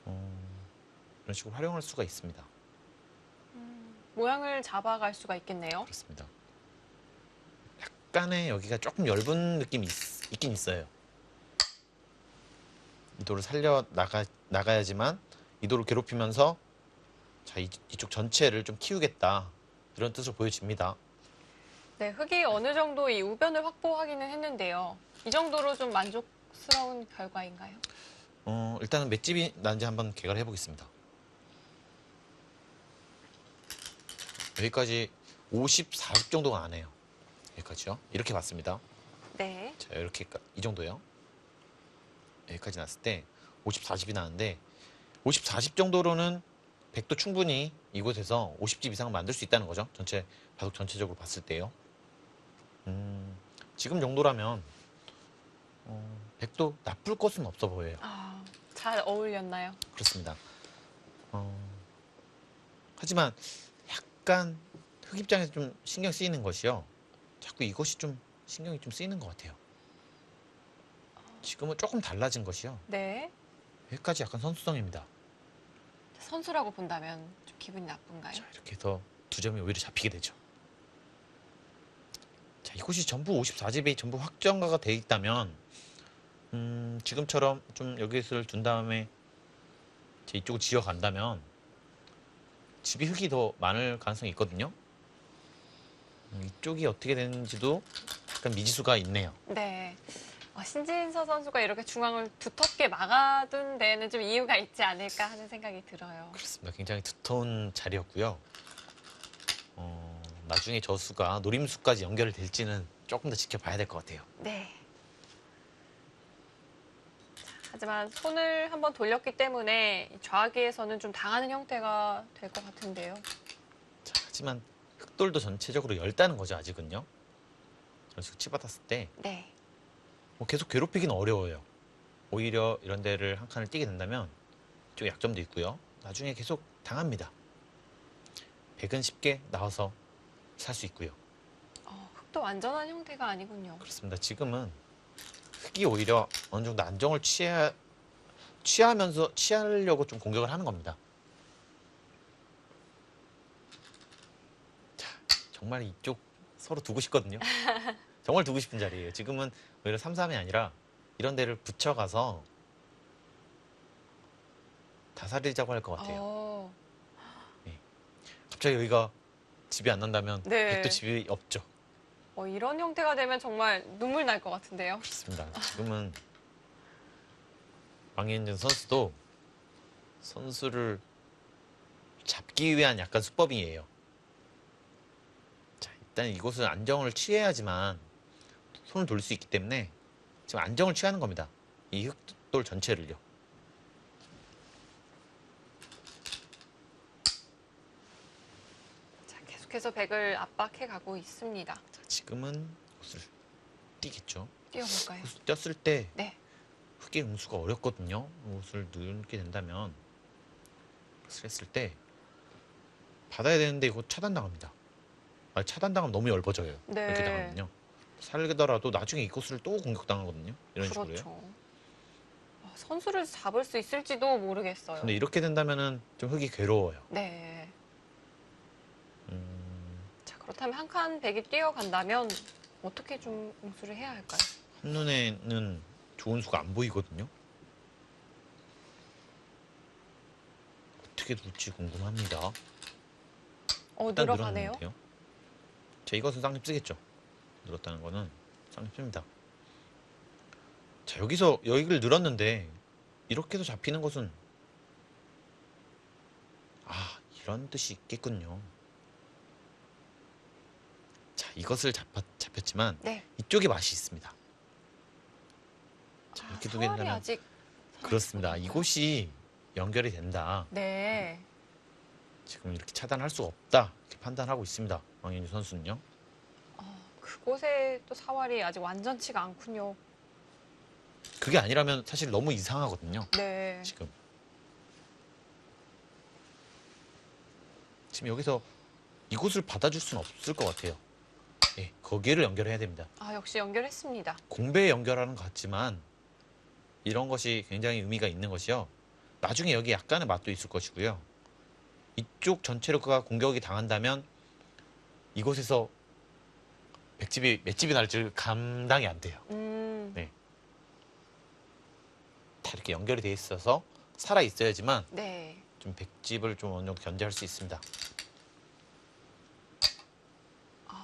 이런 식으로 활용할 수가 있습니다. 모양을 잡아갈 수가 있겠네요. 그렇습니다. 약간의 여기가 조금 엷은 느낌이 있긴 있어요. 이도를 살려 나가야지만 이도를 괴롭히면서 자, 이쪽 전체를 좀 키우겠다 이런 뜻을 보여집니다. 네, 흙이 어느 정도 이 우변을 확보하기는 했는데요. 이 정도로 좀 만족스러운 결과인가요? 일단은 맷집이 난지 한번 계산을 해보겠습니다. 여기까지 54육 정도가 나네요. 여기까지요. 이렇게 봤습니다. 네. 자, 이렇게 이 정도요. 여기까지 났을 때 54집이 나는데 54집 정도로는 백도 충분히 이곳에서 50집 이상을 만들 수 있다는 거죠. 바둑 전체적으로 봤을 때요. 지금 정도라면 백도 나쁠 것은 없어 보여요. 잘 어울렸나요? 그렇습니다. 하지만 약간 흑 입장에서 좀 신경 쓰이는 것이요. 자꾸 이것이 좀 신경이 좀 쓰이는 것 같아요. 지금은 조금 달라진 것이요. 네. 여기까지 약간 선수성입니다. 선수라고 본다면 좀 기분이 나쁜가요? 자, 이렇게 해서 두 점이 오히려 잡히게 되죠. 자, 이곳이 전부 54집이 전부 확정가가 돼 있다면 지금처럼 좀 여기를 둔 다음에 제 이쪽을 지어간다면 집이 흙이 더 많을 가능성이 있거든요. 이쪽이 어떻게 되는지도 약간 미지수가 있네요. 네. 신진서 선수가 이렇게 중앙을 두텁게 막아둔 데에는 좀 이유가 있지 않을까 하는 생각이 들어요. 그렇습니다. 굉장히 두터운 자리였고요. 나중에 저 수가 노림수까지 연결될지는 조금 더 지켜봐야 될 것 같아요. 네. 하지만 손을 한번 돌렸기 때문에 좌기에서는 좀 당하는 형태가 될 것 같은데요. 자, 하지만 흑돌도 전체적으로 엷다는 거죠, 아직은요. 전수 치받았을 때 네. 뭐 계속 괴롭히기는 어려워요. 오히려 이런 데를 한 칸을 띄게 된다면 좀 약점도 있고요. 나중에 계속 당합니다. 백은 쉽게 나와서 살 수 있고요. 흑도 완전한 형태가 아니군요. 그렇습니다. 지금은 흑이 오히려 어느 정도 안정을 취하려고 좀 공격을 하는 겁니다. 자, 정말 이쪽 서로 두고 싶거든요. 정말 두고 싶은 자리예요. 지금은 오히려 3-3이 아니라 이런 데를 붙여가서 다살리자고 할 것 같아요. 갑자기 여기가 집이 안 난다면 네. 백도 집이 없죠. 이런 형태가 되면 정말 눈물 날 것 같은데요. 그렇습니다. 지금은 왕현준 선수도 선수를 잡기 위한 약간 수법이에요. 자, 일단 이곳은 안정을 취해야지만 손을 돌릴 수 있기 때문에 지금 안정을 취하는 겁니다. 이 흑돌 전체를요. 자, 계속해서 백을 압박해 가고 있습니다. 자, 지금은 이곳을 뛰겠죠. 뛰어볼까요? 이곳을 뛰었을 때 네. 흑의 응수가 어렵거든요. 이곳을 넣게 된다면 이것을 했을 때 받아야 되는데 이거 차단당합니다. 차단당하면 너무 얇아져요. 네. 이렇게 당하면요. 살더라도 나중에 이곳을 또 공격당하거든요. 이런 그렇죠. 식으로요. 선수를 잡을 수 있을지도 모르겠어요. 근데 이렇게 된다면은 좀 흑이 괴로워요. 네. 음, 자, 그렇다면 한 칸 백이 뛰어간다면 어떻게 좀 응수를 해야 할까요? 한눈에는 좋은 수가 안 보이거든요. 어떻게 둘지 궁금합니다. 일단 늘어가네요. 늘었는데요. 자, 이것은 쌍립 쓰겠죠. 늘었다는 거는 쌍립 씁니다. 자, 여기서 여기를 늘었는데 이렇게도 잡히는 것은 이런 뜻이 있겠군요. 자, 이것을 잡혔지만 네. 이쪽에 맛이 있습니다. 자, 이렇게 두게 사활이 된다면 아직 그렇습니다. 이곳이 연결이 된다. 네. 지금 이렇게 차단할 수가 없다. 이렇게 판단하고 있습니다. 왕현주 선수는요. 그곳에 또 사활이 아직 완전치가 않군요. 그게 아니라면 사실 너무 이상하거든요. 네. 지금 여기서 이곳을 받아줄 수는 없을 것 같아요. 예, 거기를 연결해야 됩니다. 역시 연결했습니다. 공배에 연결하는 것 같지만 이런 것이 굉장히 의미가 있는 것이요. 나중에 여기 약간의 맛도 있을 것이고요. 이쪽 전체로 그가 공격이 당한다면 이곳에서 백집이 몇 집이 날지 감당이 안 돼요. 네. 다 이렇게 연결이 돼 있어서 살아 있어야지만 네. 좀 백집을 좀 어느 정도 견제할 수 있습니다.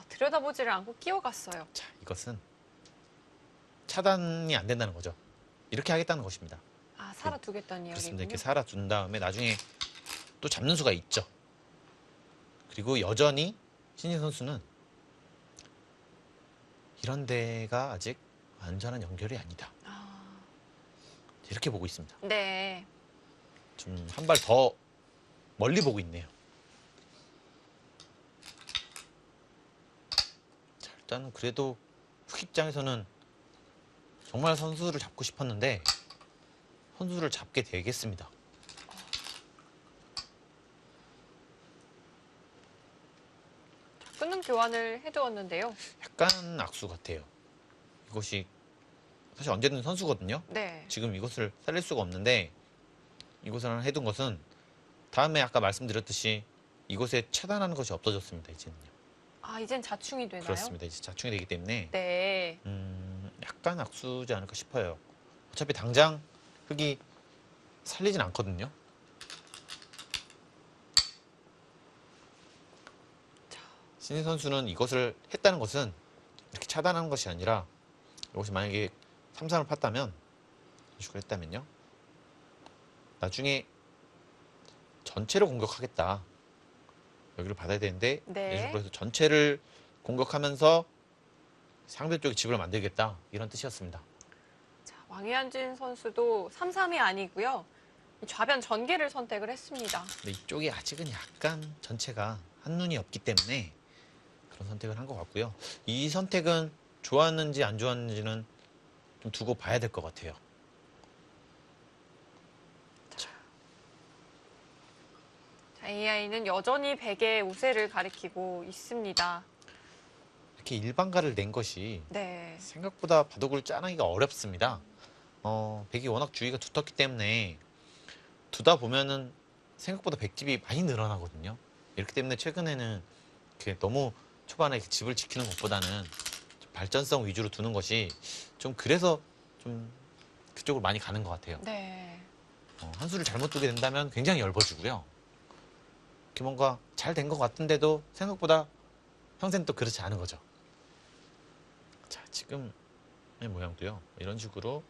들여다보지를 않고 끼워갔어요. 자, 이것은 차단이 안 된다는 거죠. 이렇게 하겠다는 것입니다. 살아두겠다는 그렇습니다. 이야기군요. 이렇게 살아둔 다음에 나중에 또 잡는 수가 있죠. 그리고 여전히 신진 선수는 이런 데가 아직 완전한 연결이 아니다. 이렇게 보고 있습니다. 네. 좀 한 발 더 멀리 보고 있네요. 자, 일단 그래도 흑 입장에서는 정말 선수를 잡고 싶었는데 선수를 잡게 되겠습니다. 끊는 교환을 해두었는데요. 약간 악수 같아요. 이것이 사실 언제든 선수거든요. 네. 지금 이것을 살릴 수가 없는데 이것을 해둔 것은 다음에 아까 말씀드렸듯이 이곳에 차단하는 것이 없어졌습니다. 이제는요. 아, 이젠 자충이 되나요? 그렇습니다. 이제 자충이 되기 때문에 네. 약간 악수지 않을까 싶어요. 어차피 당장 흙이 살리진 않거든요. 신진 선수는 이것을 했다는 것은 이렇게 차단하는 것이 아니라 이것이 만약에 3-3을 팠다면 이런 식으로 했다면요. 나중에 전체를 공격하겠다. 여기를 받아야 되는데 네. 이런 식으로 해서 전체를 공격하면서 상대 쪽에 집을 만들겠다. 이런 뜻이었습니다. 자, 왕희한진 선수도 3-3이 아니고요. 이 좌변 전개를 선택을 했습니다. 근데 이쪽이 아직은 약간 전체가 한눈이 없기 때문에 그런 선택을 한 것 같고요. 이 선택은 좋았는지 안 좋았는지는 좀 두고 봐야 될 것 같아요. 자, AI는 여전히 100의 우세를 가리키고 있습니다. 이렇게 일반가를 낸 것이 네. 생각보다 바둑을 짜내기가 어렵습니다. 백이 워낙 주위가 두텁기 때문에 두다 보면은 생각보다 백집이 많이 늘어나거든요. 이렇기 때문에 최근에는 이렇게 너무 초반에 집을 지키는 것보다는 좀 발전성 위주로 두는 것이 좀 그래서 좀 그쪽으로 많이 가는 것 같아요. 네. 한 수를 잘못 두게 된다면 굉장히 얇아지고요. 이렇게 뭔가 잘 된 것 같은데도 생각보다 평생 또 그렇지 않은 거죠. 자, 지금의 모양도요. 이런 식으로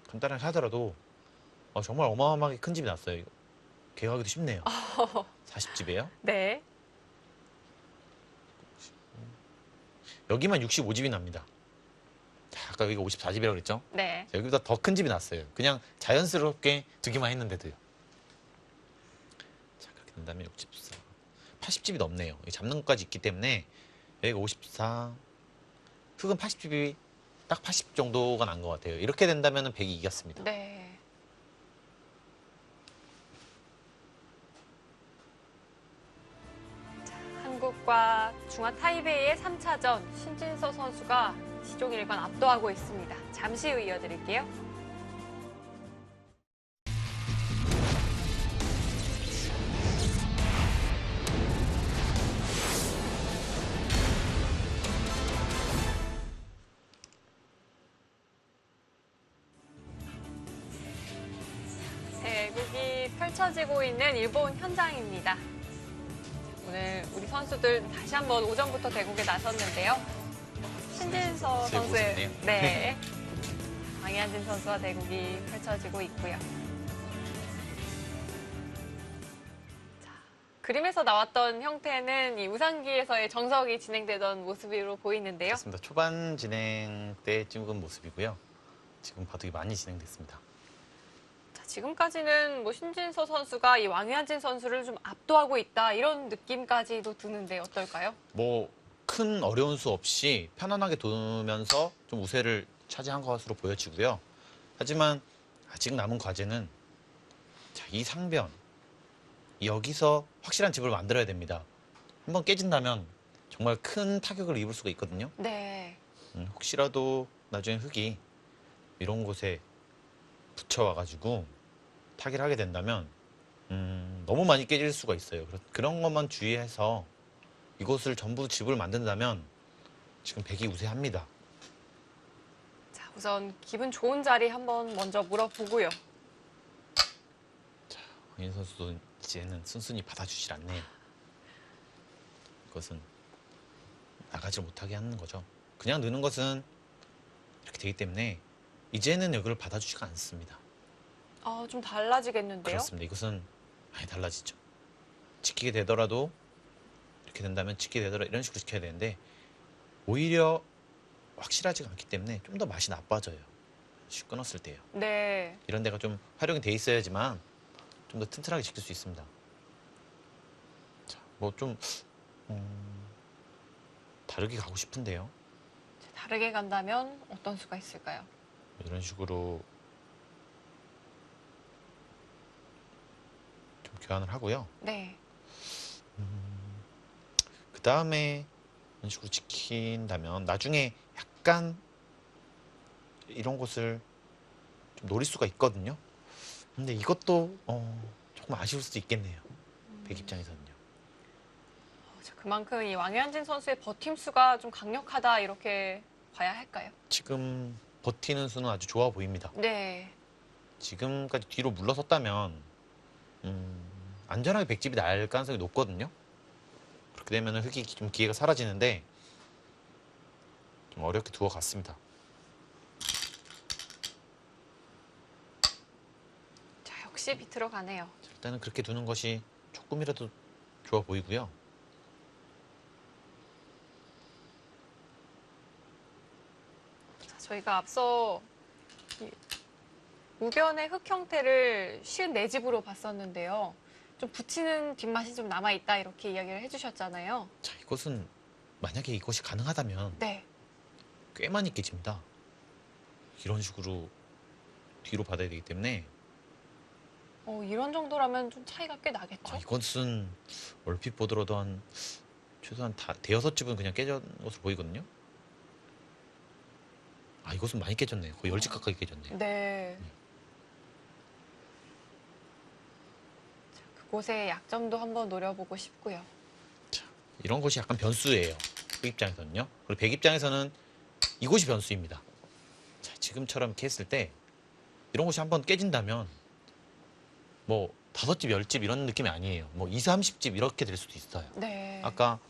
간단하게 하더라도 정말 어마어마하게 큰 집이 났어요. 이거. 개화하기도 쉽네요. 40집이에요. 네. 여기만 65집이 납니다. 자, 아까 여기가 54집이라고 그랬죠? 네. 자, 여기보다 더 큰 집이 났어요. 그냥 자연스럽게 두기만 했는데도요. 자, 그렇게 된다면 64. 80집이 넘네요. 여기 잡는 것까지 있기 때문에 여기가 54. 흙은 80집이 딱 80 정도가 난 것 같아요. 이렇게 된다면 100이 이겼습니다. 네. 자, 한국과 중화 타이베이의 3차전 신진서 선수가 시종 1관 압도하고 있습니다. 잠시 후 이어드릴게요. 대국이 펼쳐지고 있는 일본 현장입니다. 오늘 우리 선수들 다시 한번 오전부터 대국에 나섰는데요. 신진서 제 선수의 모습이네요. 네. 왕희한진 선수와 대국이 펼쳐지고 있고요. 자, 그림에서 나왔던 형태는 이 우상기에서의 정석이 진행되던 모습으로 보이는데요. 그렇습니다. 초반 진행 때 찍은 모습이고요. 지금 바둑이 많이 진행됐습니다. 자, 지금까지는 뭐 신진서 선수가 이 왕희한진 선수를 좀 압도하고 있다 이런 느낌까지도 드는데 어떨까요? 뭐 큰 어려운 수 없이 편안하게 두면서 좀 우세를 차지한 것으로 보여지고요. 하지만 아직 남은 과제는 자, 이 상변 여기서 확실한 집을 만들어야 됩니다. 한번 깨진다면 정말 큰 타격을 입을 수가 있거든요. 네. 혹시라도 나중에 흙이 이런 곳에 붙여와가지고 타기를 하게 된다면 너무 많이 깨질 수가 있어요. 그런 것만 주의해서 이곳을 전부 집을 만든다면 지금 백이 우세합니다. 자, 우선 기분 좋은 자리 한번 먼저 물어보고요. 황인 선수도 이제는 순순히 받아주질 않네요. 이것은 나가지 못하게 하는 거죠. 그냥 느는 것은 이렇게 되기 때문에 이제는 여기를 받아주지가 않습니다. 좀 달라지겠는데요? 그렇습니다. 이것은 많이 달라지죠. 지키게 되더라도 이렇게 된다면 지키게 되더라도 이런 식으로 지켜야 되는데 오히려 확실하지가 않기 때문에 좀 더 맛이 나빠져요. 끊었을 때요. 네. 이런 데가 좀 활용이 돼 있어야지만 좀 더 튼튼하게 지킬 수 있습니다. 자, 뭐 좀 다르게 가고 싶은데요. 다르게 간다면 어떤 수가 있을까요? 이런 식으로 좀 교환을 하고요. 네. 그 다음에 이런 식으로 지킨다면 나중에 약간 이런 곳을 좀 노릴 수가 있거든요. 근데 이것도 조금 아쉬울 수도 있겠네요. 백 입장에서는요. 그만큼 이 왕현진 선수의 버팀수가 좀 강력하다 이렇게 봐야 할까요? 지금 버티는 수는 아주 좋아 보입니다. 네. 지금까지 뒤로 물러섰다면 안전하게 백집이 날 가능성이 높거든요. 그렇게 되면 흑이 좀 기회가 사라지는데 좀 어렵게 두어갔습니다. 자, 역시 비트로 가네요. 자, 일단은 그렇게 두는 것이 조금이라도 좋아 보이고요. 자, 저희가 앞서 이 우변의 흙 형태를 쉬운 네 집으로 봤었는데요. 좀 붙이는 뒷맛이 좀 남아있다 이렇게 이야기를 해주셨잖아요. 자, 이것은 만약에 이것이 가능하다면 네. 꽤 많이 깨집니다. 이런 식으로 뒤로 받아야 되기 때문에 이런 정도라면 좀 차이가 꽤 나겠죠? 이것은 얼핏 보더라도 최소한 대여섯 집은 그냥 깨진 것으로 보이거든요. 이것은 많이 깨졌네요. 거의 10집 가까이 깨졌네요. 네. 자, 그곳의 약점도 한번 노려보고 싶고요. 자, 이런 것이 약간 변수예요. 그 입장에서는요. 그리고 백 입장에서는 이곳이 변수입니다. 자, 지금처럼 이렇게 했을 때 이런 것이 한번 깨진다면 뭐 5집, 10집 이런 느낌이 아니에요. 뭐 20, 30집 이렇게 될 수도 있어요. 네. 아까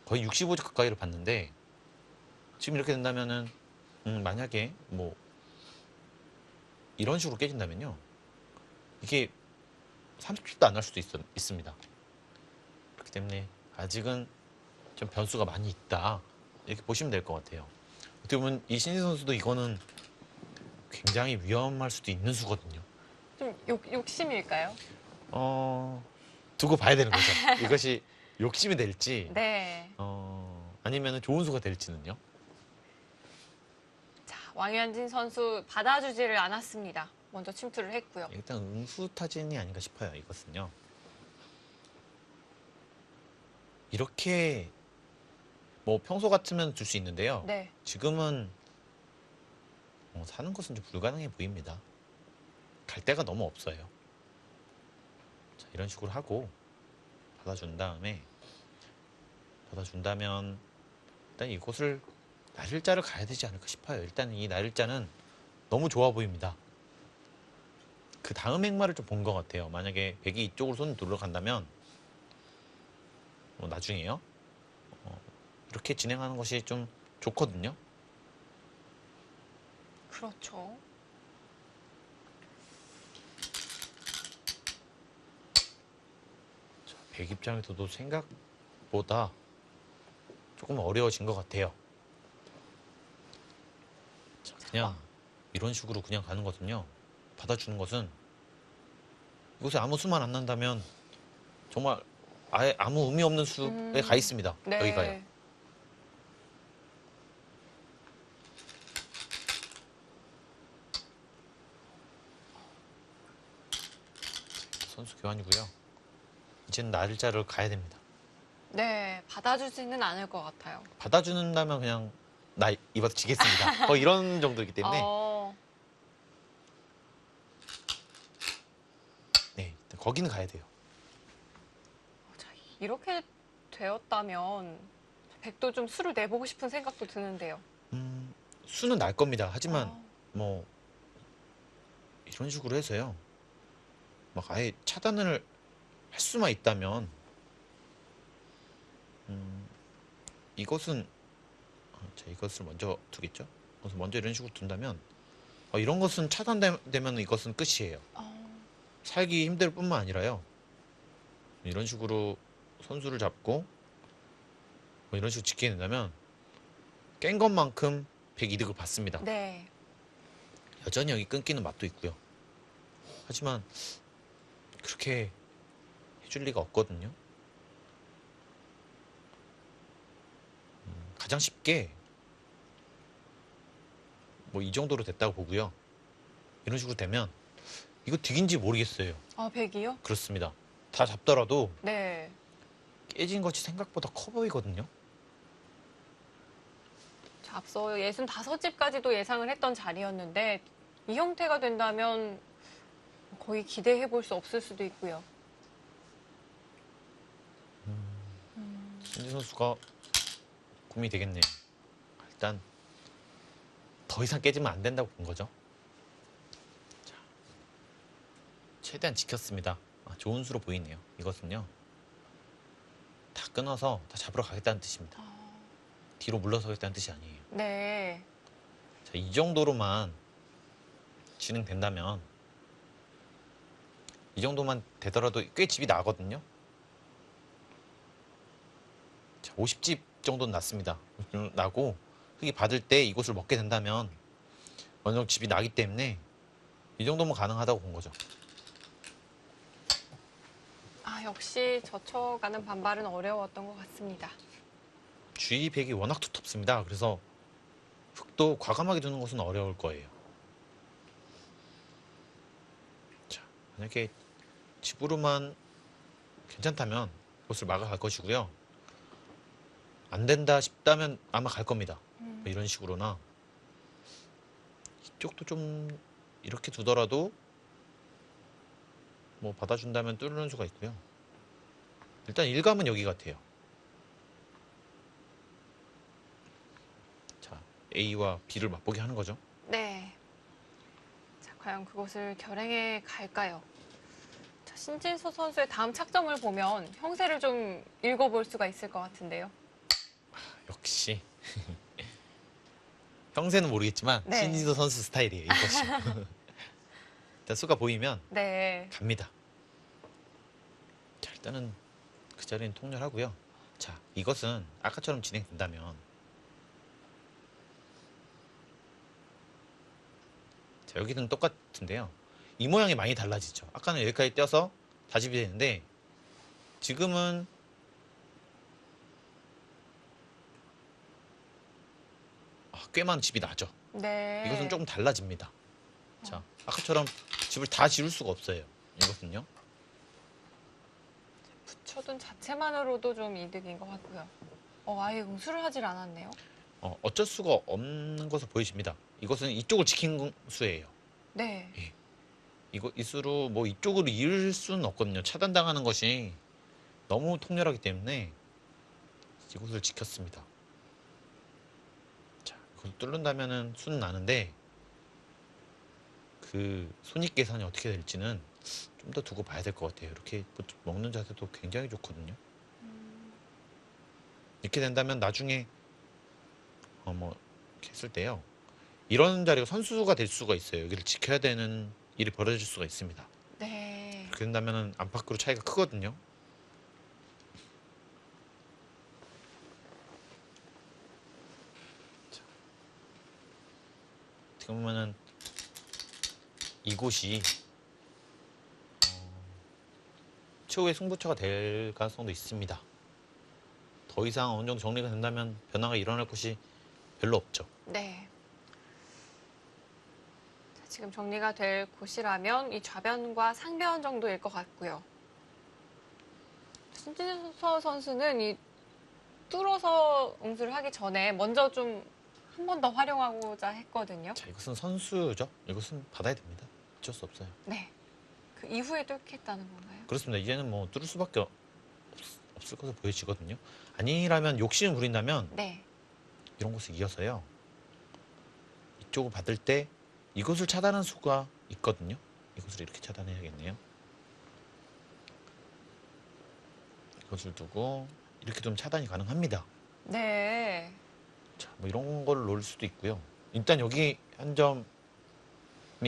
거의 65집 가까이를 봤는데 지금 이렇게 된다면은 만약에 뭐 이런 식으로 깨진다면요. 이게 30집도 안 날 수도 있습니다. 그렇기 때문에 아직은 좀 변수가 많이 있다. 이렇게 보시면 될 것 같아요. 어떻게 보면 이 신지 선수도 이거는 굉장히 위험할 수도 있는 수거든요. 좀 욕심일까요? 두고 봐야 되는 거죠. 이것이 욕심이 될지, 네. 아니면 좋은 수가 될지는요. 자, 왕현진 선수 받아주지를 않았습니다. 먼저 침투를 했고요. 일단 응수타진이 아닌가 싶어요. 이것은요. 이렇게 뭐 평소 같으면 줄 수 있는데요. 네. 지금은 사는 것은 좀 불가능해 보입니다. 갈 데가 너무 없어요. 자, 이런 식으로 하고 받아준다면 일단 이곳을 날일자를 가야 되지 않을까 싶어요. 일단 이 날일자는 너무 좋아 보입니다. 그 다음 행마를 좀 본 것 같아요. 만약에 백이 이쪽으로 손 들어간다면 나중에요. 이렇게 진행하는 것이 좀 좋거든요. 그렇죠. 자, 백 입장에서도 생각보다 조금 어려워진 것 같아요. 자, 그냥 이런 식으로 그냥 가는 것은요. 받아주는 것은 이곳에 아무 수만 안 난다면 정말 아예 아무 의미 없는 수에 가 있습니다. 네. 여기가요. 선수 교환이고요. 이제는 날짜를 가야 됩니다. 네, 받아주지는 않을 것 같아요. 받아준다면 그냥 나 이봐서 지겠습니다. 거의 이런 정도이기 때문에 네, 거기는 가야 돼요. 자, 이렇게 되었다면 백도 좀 수를 내보고 싶은 생각도 드는데요. 수는 날 겁니다. 하지만 뭐 이런 식으로 해서요. 막 아예 차단을 할 수만 있다면 이것은 자, 이것을 먼저 두겠죠. 그래서 먼저 이런 식으로 둔다면 이런 것은 차단되면 이것은 끝이에요. 살기 힘들 뿐만 아니라요. 이런 식으로 선수를 잡고 뭐 이런 식으로 지키게 된다면 깬 것만큼 100이득을 받습니다. 네. 여전히 여기 끊기는 맛도 있고요. 하지만 그렇게 해줄 리가 없거든요. 가장 쉽게 뭐 이 정도로 됐다고 보고요. 이런 식으로 되면 이거 득인지 모르겠어요. 백이요? 그렇습니다. 다 잡더라도 네. 깨진 것이 생각보다 커 보이거든요. 자, 앞서 65집까지도 예상을 했던 자리였는데 이 형태가 된다면 거의 기대해 볼 수 없을 수도 있고요. 신진 선수가 고민이 되겠네요. 일단 더 이상 깨지면 안 된다고 본 거죠. 자, 최대한 지켰습니다. 좋은 수로 보이네요. 이것은요. 다 끊어서 다 잡으러 가겠다는 뜻입니다. 뒤로 물러서겠다는 뜻이 아니에요. 네. 자, 이 정도로만 진행된다면 이 정도만 되더라도 꽤 집이 나거든요. 자, 50집 정도는 났습니다. 나고 흙이 받을 때 이곳을 먹게 된다면 어느 정도 집이 나기 때문에 이 정도면 가능하다고 본 거죠. 역시 젖혀가는 반발은 어려웠던 것 같습니다. 주위 백이 워낙 두텁습니다. 그래서 흙도 과감하게 두는 것은 어려울 거예요. 자, 만약에 집으로만 괜찮다면 이곳을 막아갈 것이고요. 안 된다 싶다면 아마 갈 겁니다. 뭐 이런 식으로나 이쪽도 좀 이렇게 두더라도 뭐 받아준다면 뚫는 수가 있고요. 일단 일감은 여기 같아요. 자, A와 B를 맛보게 하는 거죠. 네. 자, 과연 그곳을 결행해 갈까요? 자, 신진서 선수의 다음 착점을 보면 형세를 좀 읽어볼 수가 있을 것 같은데요. 역시 형세는 모르겠지만 네. 신진서 선수 스타일이에요. 이것이. 일단 수가 보이면 네. 갑니다. 자, 일단은 그 자리는 통렬하고요. 자, 이것은 아까처럼 진행된다면 자, 여기는 똑같은데요. 이 모양이 많이 달라지죠. 아까는 여기까지 떼어서 다집이 되는데 지금은 꽤 많은 집이 나죠. 네. 이것은 조금 달라집니다. 자, 아까처럼 집을 다 지을 수가 없어요. 이것은요. 붙여둔 자체만으로도 좀 이득인 것 같고요. 아예 응수를 하질 않았네요. 어쩔 수가 없는 것으로 보이십니다. 이것은 이쪽을 지킨 수예요. 네. 이 수로 뭐 이쪽으로 이을 수는 없거든요. 차단당하는 것이 너무 통렬하기 때문에 이곳을 지켰습니다. 자, 이걸 뚫는다면은 수는 나는데 그 손익 계산이 어떻게 될지는 좀 더 두고 봐야 될 것 같아요. 이렇게 먹는 자세도 굉장히 좋거든요. 이렇게 된다면 나중에 뭐 이렇게 했을 때요. 이런 자리가 선수가 될 수가 있어요. 여기를 지켜야 되는 일이 벌어질 수가 있습니다. 네. 그렇게 된다면 안팎으로 차이가 크거든요. 자, 어떻게 보면은 이곳이 최후의 승부처가 될 가능성도 있습니다. 더 이상 어느 정도 정리가 된다면 변화가 일어날 곳이 별로 없죠. 네. 자, 지금 정리가 될 곳이라면 이 좌변과 상변 정도일 것 같고요. 신진서 선수는 이 뚫어서 응수를 하기 전에 먼저 좀 한 번 더 활용하고자 했거든요. 자, 이것은 선수죠. 이것은 받아야 됩니다. 어쩔 수 없어요. 네. 그 이후에 뚫겠다는 건가요? 그렇습니다. 이제는 뭐 뚫을 수밖에 없을 것으로 보여지거든요. 아니라면 욕심을 부린다면 네. 이런 곳을 이어서요. 이쪽을 받을 때 이것을 차단하는 수가 있거든요. 이것을 이렇게 차단해야겠네요. 이것을 두고 이렇게 좀 차단이 가능합니다. 네. 자, 뭐 이런 걸 놓을 수도 있고요. 일단 여기 한 점이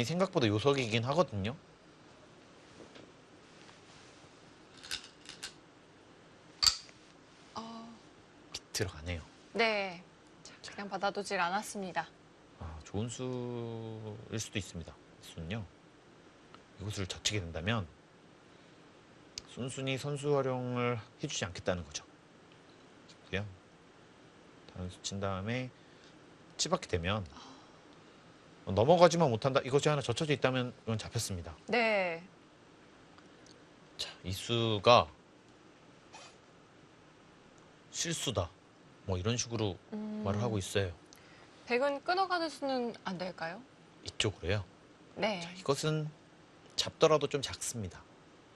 생각보다 요석이긴 하거든요. 들어가네요. 네. 자, 그냥 받아두질 않았습니다. 좋은 수일 수도 있습니다. 수는요. 이곳을 젖히게 된다면 순순히 선수 활용을 해주지 않겠다는 거죠. 그냥 다른 수 친 다음에 치받게 되면 넘어가지만 못한다. 이것이 하나 젖혀져 있다면 이건 잡혔습니다. 네. 자, 이 수가 실수다. 뭐 이런 식으로 말을 하고 있어요. 백은 끊어가는 수는 안 될까요? 이쪽으로요. 네. 자, 이것은 잡더라도 좀 작습니다.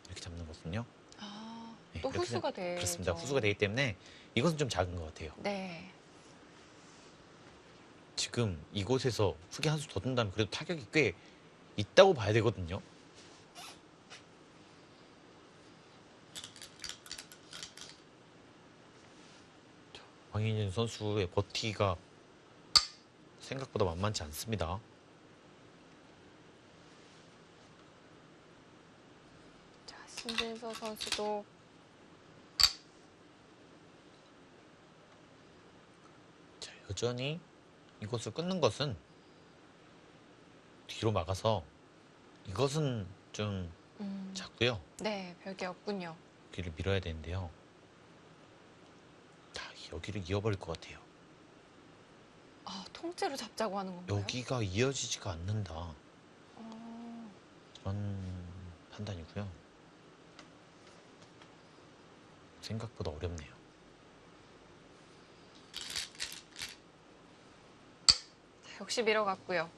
이렇게 잡는 것은요. 아, 네, 또 이렇게 후수가 되죠. 그렇습니다. 후수가 되기 때문에 이것은 좀 작은 것 같아요. 네. 지금 이곳에서 흑이 한 수 더 든다면 그래도 타격이 꽤 있다고 봐야 되거든요. 자, 황인진 선수의 버티기가 생각보다 만만치 않습니다. 자, 신진서 선수도 자, 여전히 이것을 끊는 것은 뒤로 막아서 이것은 좀 작고요. 네, 별게 없군요. 여기를 밀어야 되는데요. 다 여기를 이어버릴 것 같아요. 아, 통째로 잡자고 하는 건가요? 여기가 이어지지가 않는다. 어, 그런 판단이고요. 생각보다 어렵네요. 자, 역시 밀어갔고요.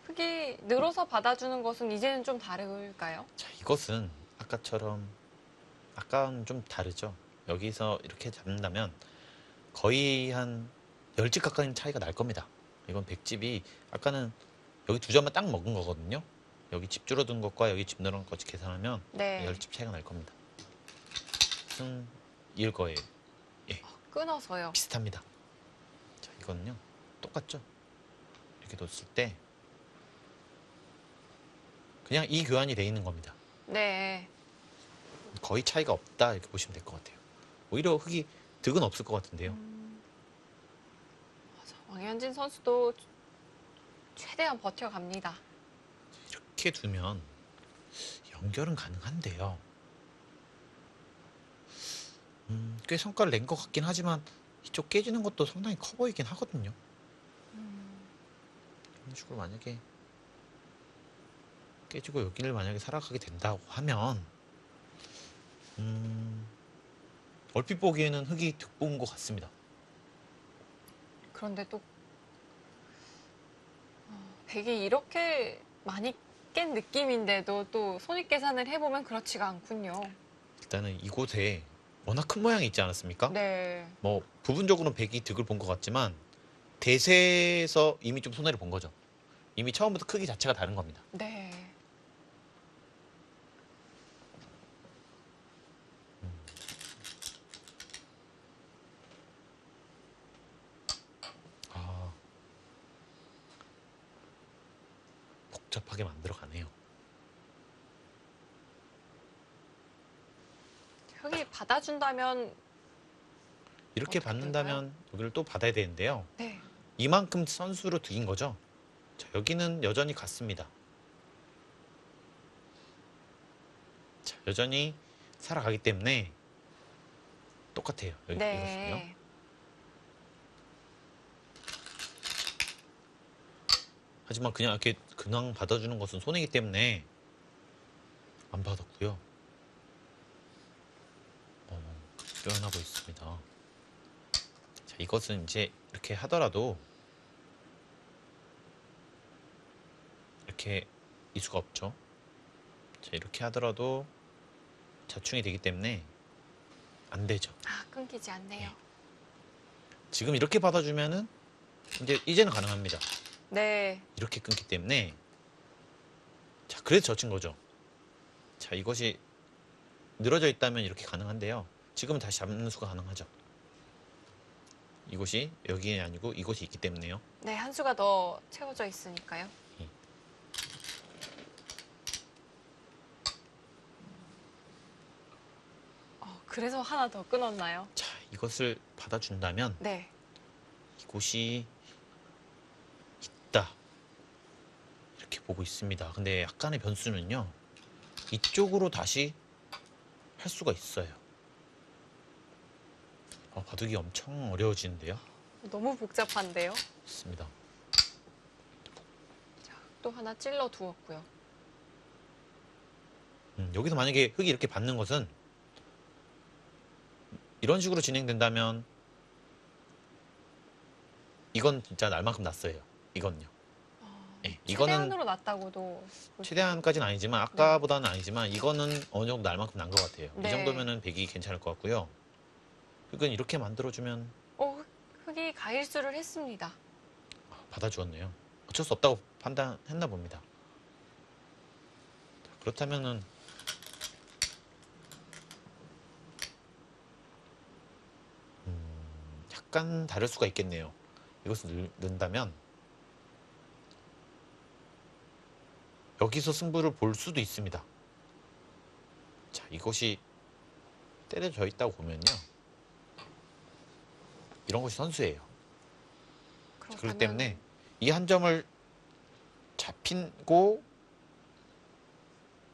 흙이 늘어서 받아주는 것은 이제는 좀 다를까요? 자, 이것은 아까처럼 아까는 좀 다르죠. 여기서 이렇게 잡는다면 거의 한 10집 가까이 차이가 날 겁니다. 이건 100집이 아까는 여기 두 점만 딱 먹은 거거든요. 여기 집 줄어든 것과 여기 집 늘어난 것까지 계산하면 네. 10집 차이가 날 겁니다. 승일 거예요. 끊어서요. 비슷합니다. 자, 이거는요. 똑같죠? 이렇게 뒀을 때 그냥 이 교환이 돼 있는 겁니다. 네. 거의 차이가 없다 이렇게 보시면 될 것 같아요. 오히려 흙이 득은 없을 것 같은데요. 맞아, 왕현진 선수도 최대한 버텨갑니다. 이렇게 두면 연결은 가능한데요. 꽤 성과를 낸 것 같긴 하지만 이쪽 깨지는 것도 상당히 커 보이긴 하거든요. 이런 식으로 만약에 깨지고 여기를 만약에 살아가게 된다고 하면 얼핏 보기에는 흙이 득본 것 같습니다. 그런데 또 백이 이렇게 많이 깬 느낌인데도 또 손익 계산을 해보면 그렇지가 않군요. 일단은 이곳에 워낙 큰 모양이 있지 않았습니까? 네. 뭐 부분적으로는 백이 득을 본 것 같지만 대세에서 이미 좀 손해를 본 거죠. 이미 처음부터 크기 자체가 다른 겁니다. 네. 아, 복잡하게 만들어 가네요. 흙이 받아준다면 이렇게 어떻게 받는다면 여기를 또 받아야 되는데요. 네. 이만큼 선수로 득인 거죠. 자, 여기는 여전히 같습니다. 자, 여전히 살아가기 때문에 똑같아요. 여기 이것은요. 네. 하지만 그냥 이렇게 그냥 받아주는 것은 손해이기 때문에 안 받았고요. 표현하고 있습니다. 자, 이것은 이제 이렇게 하더라도 이렇게 이수가 없죠. 자, 이렇게 하더라도 자충이 되기 때문에 안 되죠. 아, 끊기지 않네요. 지금 이렇게 받아주면은 이제는 가능합니다. 네. 이렇게 끊기 때문에 자, 그래서 젖힌 거죠. 자, 이것이 늘어져 있다면 이렇게 가능한데요. 지금은 다시 잡는 수가 가능하죠. 이곳이 여기 아니고 이곳이 있기 때문에요. 네, 한 수가 더 채워져 있으니까요. 예. 그래서 하나 더 끊었나요? 자, 이것을 받아준다면 네. 이곳이 있다. 이렇게 보고 있습니다. 근데 약간의 변수는요. 이쪽으로 다시 할 수가 있어요. 바둑이 엄청 어려워지는데요. 너무 복잡한데요. 있습니다. 자, 또 하나 찔러 두었고요. 여기서 만약에 흙이 이렇게 받는 것은 이런 식으로 진행된다면 이건 진짜 날만큼 났어요. 이건요. 예, 이거는 최대한으로 낮다고도 볼 수- 최대한까지는 아니지만 아까보다는 아니지만 이거는 어느 정도 날 만큼 난 것 같아요. 네. 이 정도면은 100이 괜찮을 것 같고요. 이건 이렇게 만들어주면 흙이 가일수를 했습니다. 받아주었네요. 어쩔 수 없다고 판단했나 봅니다. 자, 그렇다면은 약간 다를 수가 있겠네요. 이것을 넣는다면 여기서 승부를 볼 수도 있습니다. 자, 이것이 때려져 있다고 보면요. 이런 것이 선수예요. 그렇기 때문에 이 한 점을 잡히고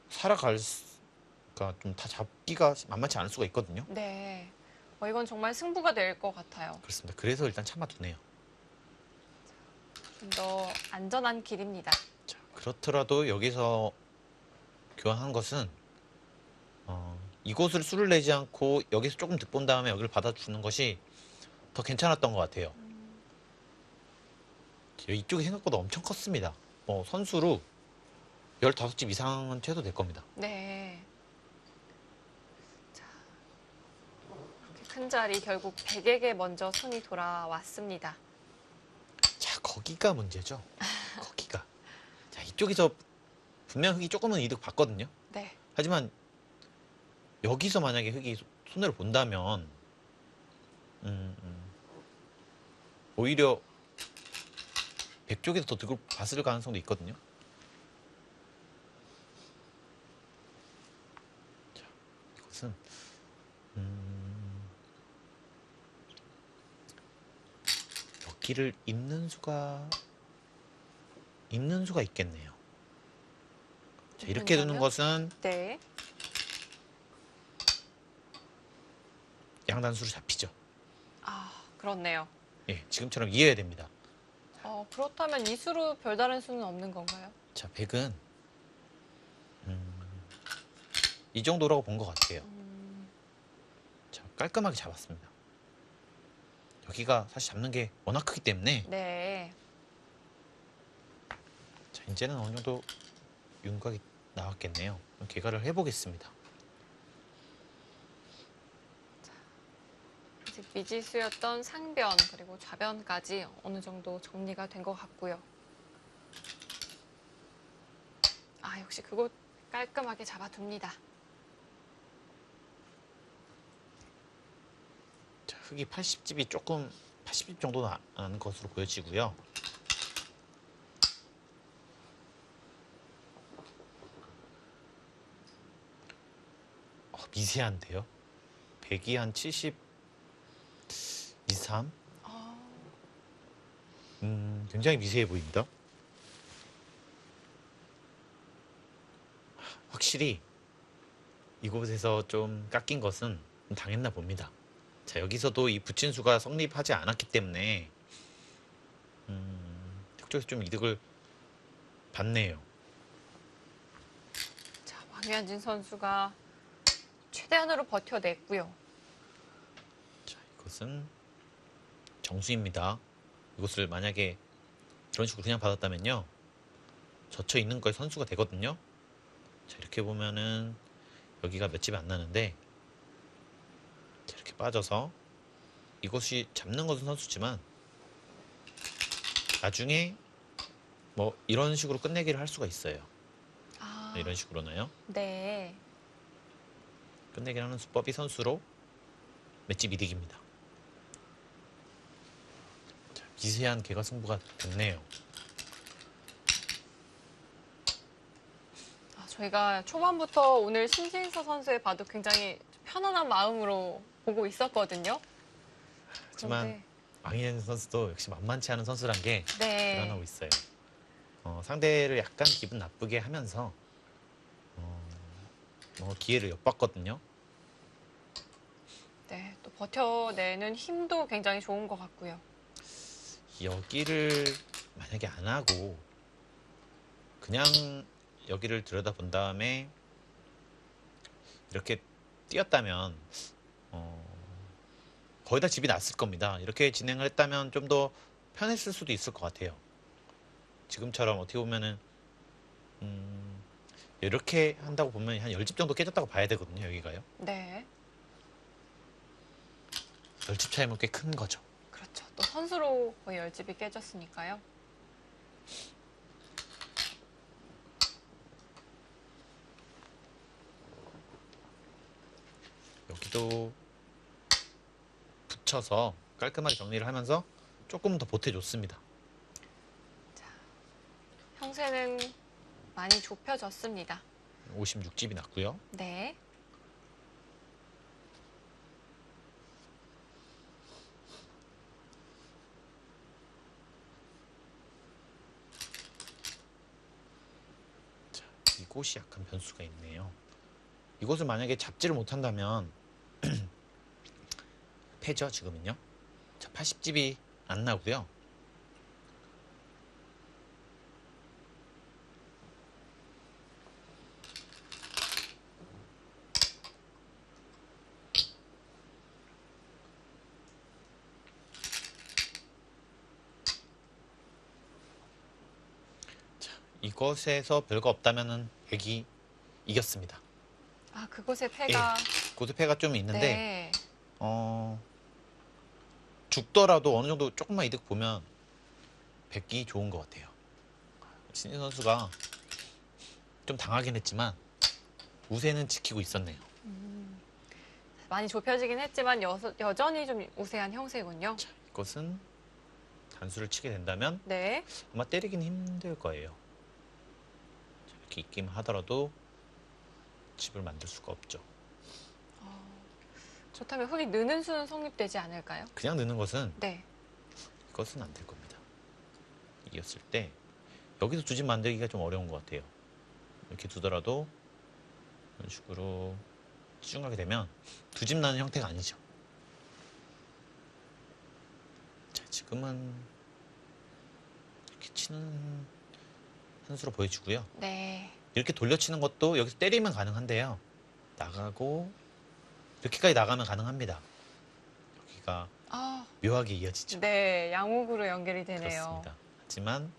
살아갈 수가 좀 다 잡기가 만만치 않을 수가 있거든요. 네. 이건 정말 승부가 될 것 같아요. 그렇습니다. 그래서 일단 참아두네요. 좀 더 안전한 길입니다. 자, 그렇더라도 여기서 교환한 것은 이곳을 수를 내지 않고 여기서 조금 득본 다음에 여기를 받아주는 것이 더 괜찮았던 것 같아요. 이쪽이 생각보다 엄청 컸습니다. 선수로 15집 이상은 채도 될 겁니다. 네. 자, 이렇게 큰 자리 결국 100에게 먼저 손이 돌아왔습니다. 자, 거기가 문제죠. 거기가. 자, 이쪽에서 분명 흙이 조금은 이득 봤거든요. 네. 하지만 여기서 만약에 흙이 손해를 본다면 오히려 100쪽에서 더 득을 봤을 가능성도 있거든요. 자, 이것은 여기를 있는 수가 있겠네요. 자, 이렇게 두는 있는다면? 것은 네. 양단수로 잡히죠. 그렇네요. 예, 지금처럼 이해해야 됩니다. 그렇다면 이 수로 별다른 수는 없는 건가요? 자, 100은 이 정도라고 본 것 같아요. 자, 깔끔하게 잡았습니다. 여기가 사실 잡는 게 워낙 크기 때문에 네. 자, 이제는 어느 정도 윤곽이 나왔겠네요. 그럼 개가를 해보겠습니다. 아직 미지수였던 상변 그리고 좌변까지 어느 정도 정리가 된 것 같고요. 역시 그곳 깔끔하게 잡아둡니다. 자, 흙이 80집이 조금 80집 정도 나는 것으로 보여지고요. 미세한데요. 100이 한 70, 23? 굉장히 미세해 보입니다. 확실히 이곳에서 좀 깎인 것은 좀 당했나 봅니다. 자, 여기서도 이 붙인 수가 성립하지 않았기 때문에 특쪽에서 좀 이득을 받네요. 자, 왕유한진 선수가 최대한으로 버텨냈고요. 자, 이것은 정수입니다. 이것을 만약에 이런 식으로 그냥 받았다면요. 젖혀 있는 거에 선수가 되거든요. 자, 이렇게 보면은 여기가 몇 집이 안 나는데 자, 이렇게 빠져서 이것이 잡는 것은 선수지만 나중에 뭐 이런 식으로 끝내기를 할 수가 있어요. 이런 식으로나요. 네. 끝내기를 하는 수법이 선수로 맷집 이득입니다. 자, 미세한 개가 승부가 됐네요. 저희가 초반부터 오늘 신진서 선수의 바둑 굉장히 편안한 마음으로 보고 있었거든요. 하지만 그런데, 왕희연 선수도 역시 만만치 않은 선수란 게 네. 드러나고 있어요. 상대를 약간 기분 나쁘게 하면서 기회를 엿봤거든요. 네, 또 버텨내는 힘도 굉장히 좋은 것 같고요. 여기를 만약에 안 하고 그냥 여기를 들여다본 다음에 이렇게 뛰었다면 거의 다 집이 났을 겁니다. 이렇게 진행을 했다면 좀 더 편했을 수도 있을 것 같아요. 지금처럼 어떻게 보면은 이렇게 한다고 보면 한 10집 정도 깨졌다고 봐야 되거든요. 여기가요. 네. 10집 차이면 꽤 큰 거죠. 그렇죠. 또 선수로 거의 10집이 깨졌으니까요. 여기도 붙여서 깔끔하게 정리를 하면서 조금 더 보태줬습니다. 형세는 많이 좁혀졌습니다. 56집이 났고요. 네. 자, 이곳이 약간 변수가 있네요. 이곳을 만약에 잡지를 못한다면 패죠, 지금은요. 자, 80집이 안 나고요. 자, 이것에서 별거 없다면은 백이 이겼습니다. 아, 그곳에 패가. 곳에 패가 좀 있는데 네. 죽더라도 어느 정도 조금만 이득 보면 백이 좋은 것 같아요. 신진 선수가 좀 당하긴 했지만 우세는 지키고 있었네요. 많이 좁혀지긴 했지만 여전히 좀 우세한 형세군요. 자, 이것은 단수를 치게 된다면 네. 아마 때리긴 힘들 거예요. 자, 이렇게 있기만 하더라도 집을 만들 수가 없죠. 그렇다면 흙이 느는 수는 성립되지 않을까요? 그냥 넣는 것은 네. 이것은 안 될 겁니다. 이겼을 때 여기서 두 집 만들기가 좀 어려운 것 같아요. 이렇게 두더라도 이런 식으로 치중하게 되면 두 집 나는 형태가 아니죠. 자, 지금은 이렇게 치는 한 수로 보여주고요. 네. 이렇게 돌려치는 것도 여기서 때리면 가능한데요. 나가고 이렇게까지 나가면 가능합니다. 여기가 아, 묘하게 이어지죠. 네. 양욱으로 연결이 되네요. 그렇습니다. 하지만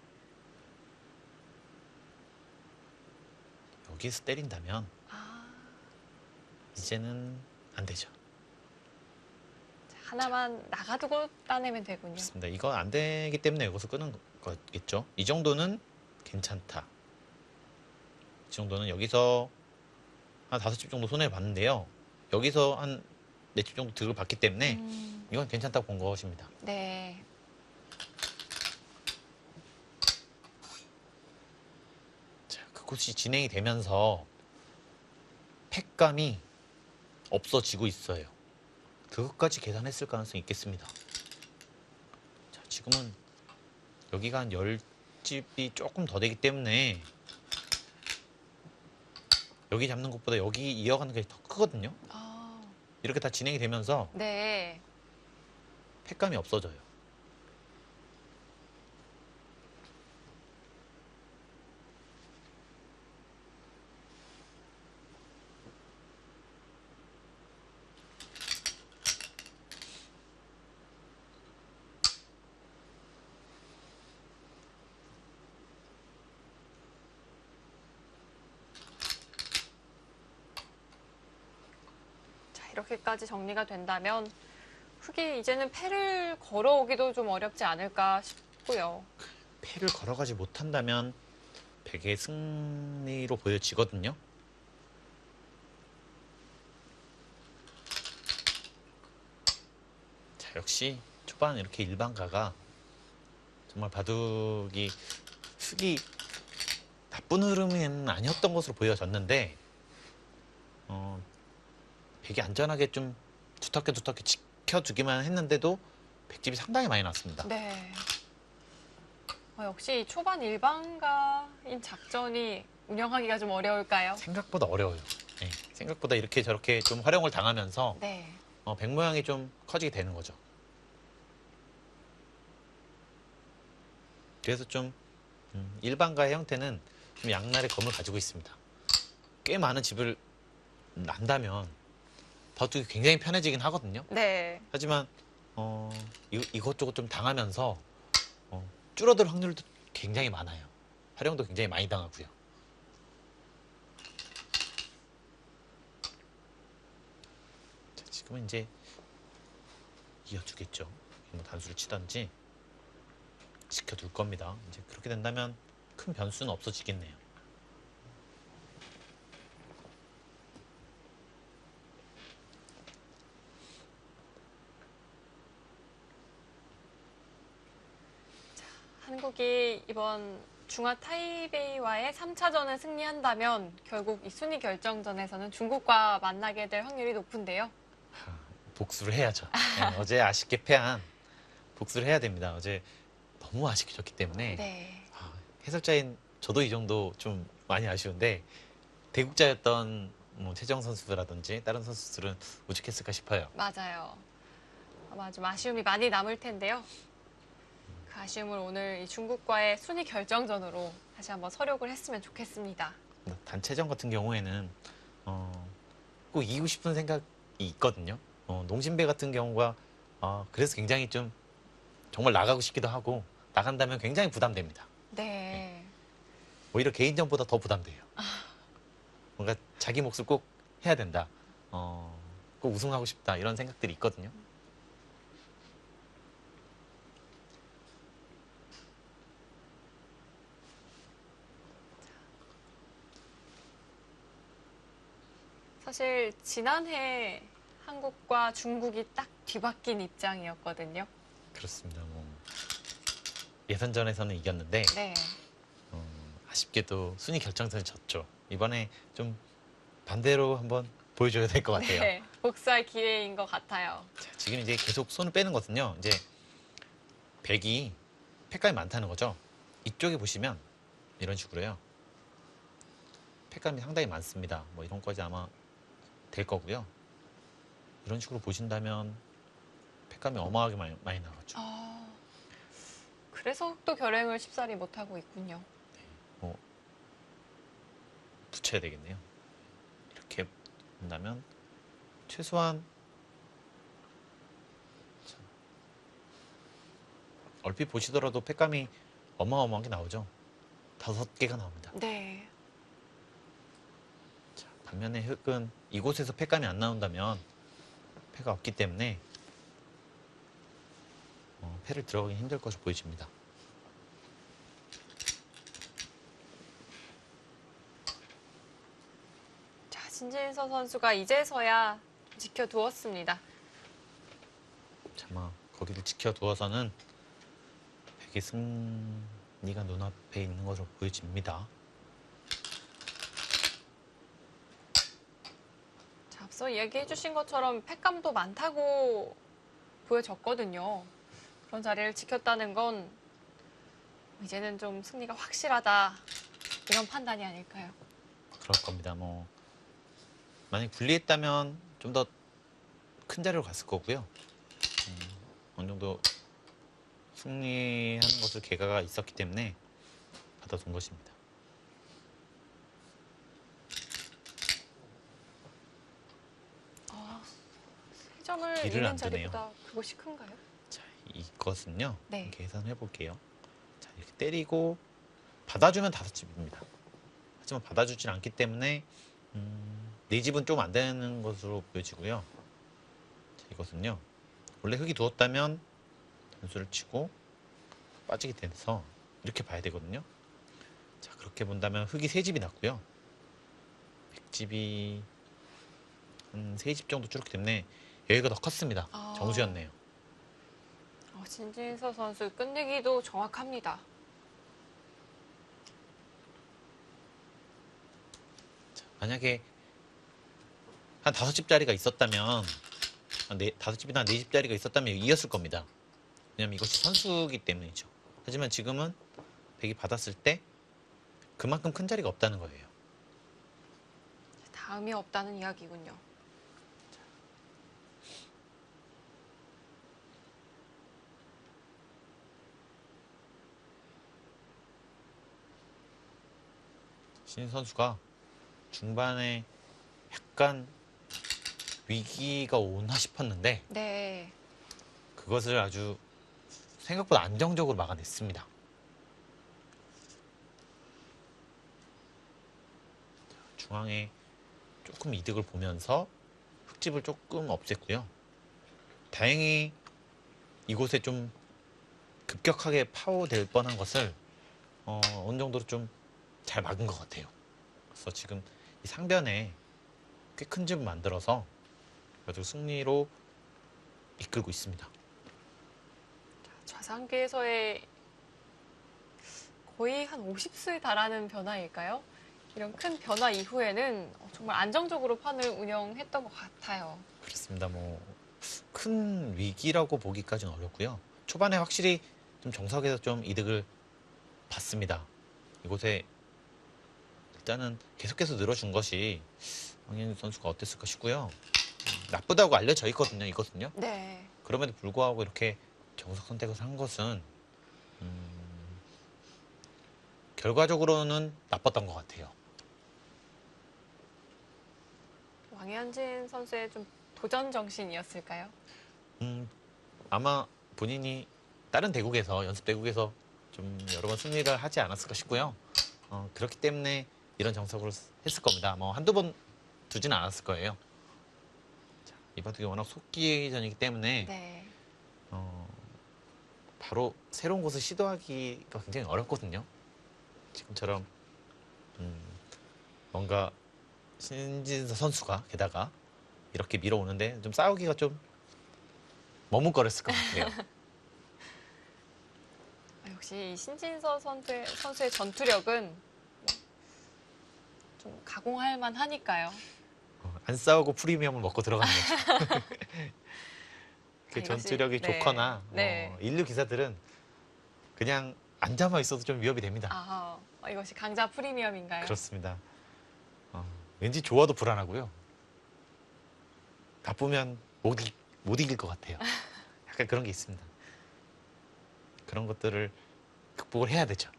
여기에서 때린다면 아, 이제는 안 되죠. 하나만 나가두고 따내면 되군요. 그렇습니다. 이거 안 되기 때문에 여기서 끄는 거겠죠. 이 정도는 괜찮다. 이 정도는 여기서 한 5집 정도 손해를 봤는데요. 여기서 한 4집 정도 득을 봤기 때문에 이건 괜찮다고 본 것입니다. 네. 자, 그곳이 진행이 되면서 팩감이 없어지고 있어요. 그것까지 계산했을 가능성이 있겠습니다. 자, 지금은 여기가 한 10집이 조금 더 되기 때문에 여기 잡는 것보다 여기 이어가는 게 더 크거든요. 아, 이렇게 다 진행이 되면서 네. 팩감이 없어져요. 자, 이렇게까지 정리가 된다면 흙이 이제는 패를 걸어오기도 좀 어렵지 않을까 싶고요. 패를 걸어가지 못한다면 백의 승리로 보여지거든요. 자, 역시 초반 이렇게 일반가가 정말 바둑이 흙이 나쁜 흐름은 아니었던 것으로 보여졌는데 백이 안전하게 좀 두텁게 지켜주기만 했는데도 백집이 상당히 많이 났습니다. 네. 역시 초반 일반가인 작전이 운영하기가 좀 어려울까요? 생각보다 어려워요. 네, 생각보다 이렇게 저렇게 좀 활용을 당하면서 네. 백 모양이 좀 커지게 되는 거죠. 그래서 좀 일반가의 형태는 좀 양날의 검을 가지고 있습니다. 꽤 많은 집을 난다면 바둑이 굉장히 편해지긴 하거든요. 네. 하지만 이것저것 좀 당하면서 줄어들 확률도 굉장히 많아요. 활용도 굉장히 많이 당하고요. 자, 지금은 이제 이어주겠죠. 뭐 단수를 치든지 지켜둘 겁니다. 이제 그렇게 된다면 큰 변수는 없어지겠네요. 한국이 이번 중화 타이베이와의 3차전을 승리한다면 결국 이 순위 결정전에서는 중국과 만나게 될 확률이 높은데요. 복수를 해야죠. 네, 어제 아쉽게 패한 복수를 해야 됩니다. 어제 너무 아쉽게 졌기 때문에 네. 해설자인 저도 이 정도 좀 많이 아쉬운데 대국자였던 뭐 최정 선수라든지 다른 선수들은 오죽했을까 싶어요. 맞아요. 아마 좀 아쉬움이 많이 남을 텐데요. 그 아쉬움을 오늘 이 중국과의 순위 결정전으로 다시 한번 서력을 했으면 좋겠습니다. 단체전 같은 경우에는 꼭 이기고 싶은 생각이 있거든요. 농심배 같은 경우가 그래서 굉장히 좀 정말 나가고 싶기도 하고 나간다면 굉장히 부담됩니다. 네. 오히려 개인전보다 더 부담돼요. 뭔가 자기 몫을 꼭 해야 된다. 꼭 우승하고 싶다 이런 생각들이 있거든요. 사실 지난해 한국과 중국이 딱 뒤바뀐 입장이었거든요. 그렇습니다. 뭐 예선전에서는 이겼는데 네. 아쉽게도 순위 결정전에 졌죠. 이번에 좀 반대로 한번 보여줘야 될 것 같아요. 네. 복수할 기회인 것 같아요. 자, 지금 이제 계속 손을 빼는 것은요. 이제 백이 팩감이 많다는 거죠. 이쪽에 보시면 이런 식으로요. 팩감이 상당히 많습니다. 뭐 이런 거지 아마 될 거고요. 이런 식으로 보신다면 팩감이 어마어마하게 많이 나가죠. 그래서 또 결행을 쉽사리 못하고 있군요. 뭐 붙여야 되겠네요. 이렇게 본다면 최소한 얼핏 보시더라도 팩감이 어마어마하게 나오죠. 5개가 나옵니다. 네. 자, 반면에 흑은 이곳에서 팩감이 안 나온다면 패가 없기 때문에 패를 들어가기 힘들 것으로 보여집니다. 자, 신진서 선수가 이제서야 지켜두었습니다. 아마 거기를 지켜두어서는 백의 승리가 눈앞에 있는 것으로 보여집니다. 자, 앞서 얘기해주신 것처럼 팩감도 많다고 보여졌거든요. 그런 자리를 지켰다는 건 이제는 좀 승리가 확실하다 이런 판단이 아닐까요? 그럴 겁니다. 뭐 만약 불리했다면 좀 더 큰 자리로 갔을 거고요. 어느 정도 승리하는 것을 계가가 있었기 때문에 받아둔 것입니다. 회전을 길을 잃는 안 두네요. 자리보다 그것이 큰가요? 자, 이것은요. 네. 계산해 볼게요. 자, 이렇게 때리고 받아주면 5집입니다. 하지만 받아주질 않기 때문에 4집은 좀 안 되는 것으로 보여지고요. 자, 이것은요. 원래 흙이 두었다면 단수를 치고 빠지게 돼서 이렇게 봐야 되거든요. 자, 그렇게 본다면 흙이 3집이 났고요. 100집이 한 3집 정도 줄었기 때문에 여기가 더 컸습니다. 정수였네요. 신진서 선수 끝내기도 정확합니다. 자, 만약에 한 5집짜리가 있었다면 5집이나 4집짜리가 있었다면 이겼을 겁니다. 왜냐면 이것이 선수기 때문이죠. 하지만 지금은 100이 받았을 때 그만큼 큰 자리가 없다는 거예요. 다음이 없다는 이야기군요. 신 선수가 중반에 약간 위기가 오나 싶었는데 네. 그것을 아주 생각보다 안정적으로 막아냈습니다. 중앙에 조금 이득을 보면서 흙집을 조금 없앴고요. 다행히 이곳에 좀 급격하게 파고들 뻔한 것을 어느 정도로 좀 잘 막은 것 같아요. 그래서 지금 이 상변에 꽤 큰 집을 만들어서 그래도 승리로 이끌고 있습니다. 좌상계에서의 거의 한 50수에 달하는 변화일까요? 이런 큰 변화 이후에는 정말 안정적으로 판을 운영했던 것 같아요. 그렇습니다. 뭐 큰 위기라고 보기까지는 어렵고요. 초반에 확실히 좀 정석에서 좀 이득을 봤습니다. 이곳에 일단은 계속해서 늘어준 것이 황현준 선수가 어땠을까 싶고요. 나쁘다고 알려져 있거든요. 이것은요. 네. 그럼에도 불구하고 이렇게 정석 선택을 한 것은 결과적으로는 나빴던 것 같아요. 왕현진 선수의 좀 도전 정신이었을까요? 아마 본인이 다른 대국에서 연습 대국에서 좀 여러 번 승리를 하지 않았을까 싶고요. 그렇기 때문에 이런 정석을 했을 겁니다. 뭐 한두 번 두지는 않았을 거예요. 자, 이 바둑이 워낙 속기전이기 때문에 네. 바로 새로운 것을 시도하기가 굉장히 어렵거든요. 지금처럼 뭔가 신진서 선수가 게다가 이렇게 밀어오는데 좀 싸우기가 좀 머뭇거렸을 것 같아요. 역시 이 신진서 선수의 전투력은 좀 가공할 만하니까요. 안 싸우고 프리미엄을 먹고 들어가는 거죠. 그 이것이- 전투력이 네. 좋거나 네. 인류 기사들은 그냥 앉아만 있어도 좀 위협이 됩니다. 아, 이것이 강자 프리미엄인가요? 그렇습니다. 왠지 좋아도 불안하고요. 나쁘면 못 이길 것 같아요. 약간 그런 게 있습니다. 그런 것들을 극복을 해야 되죠.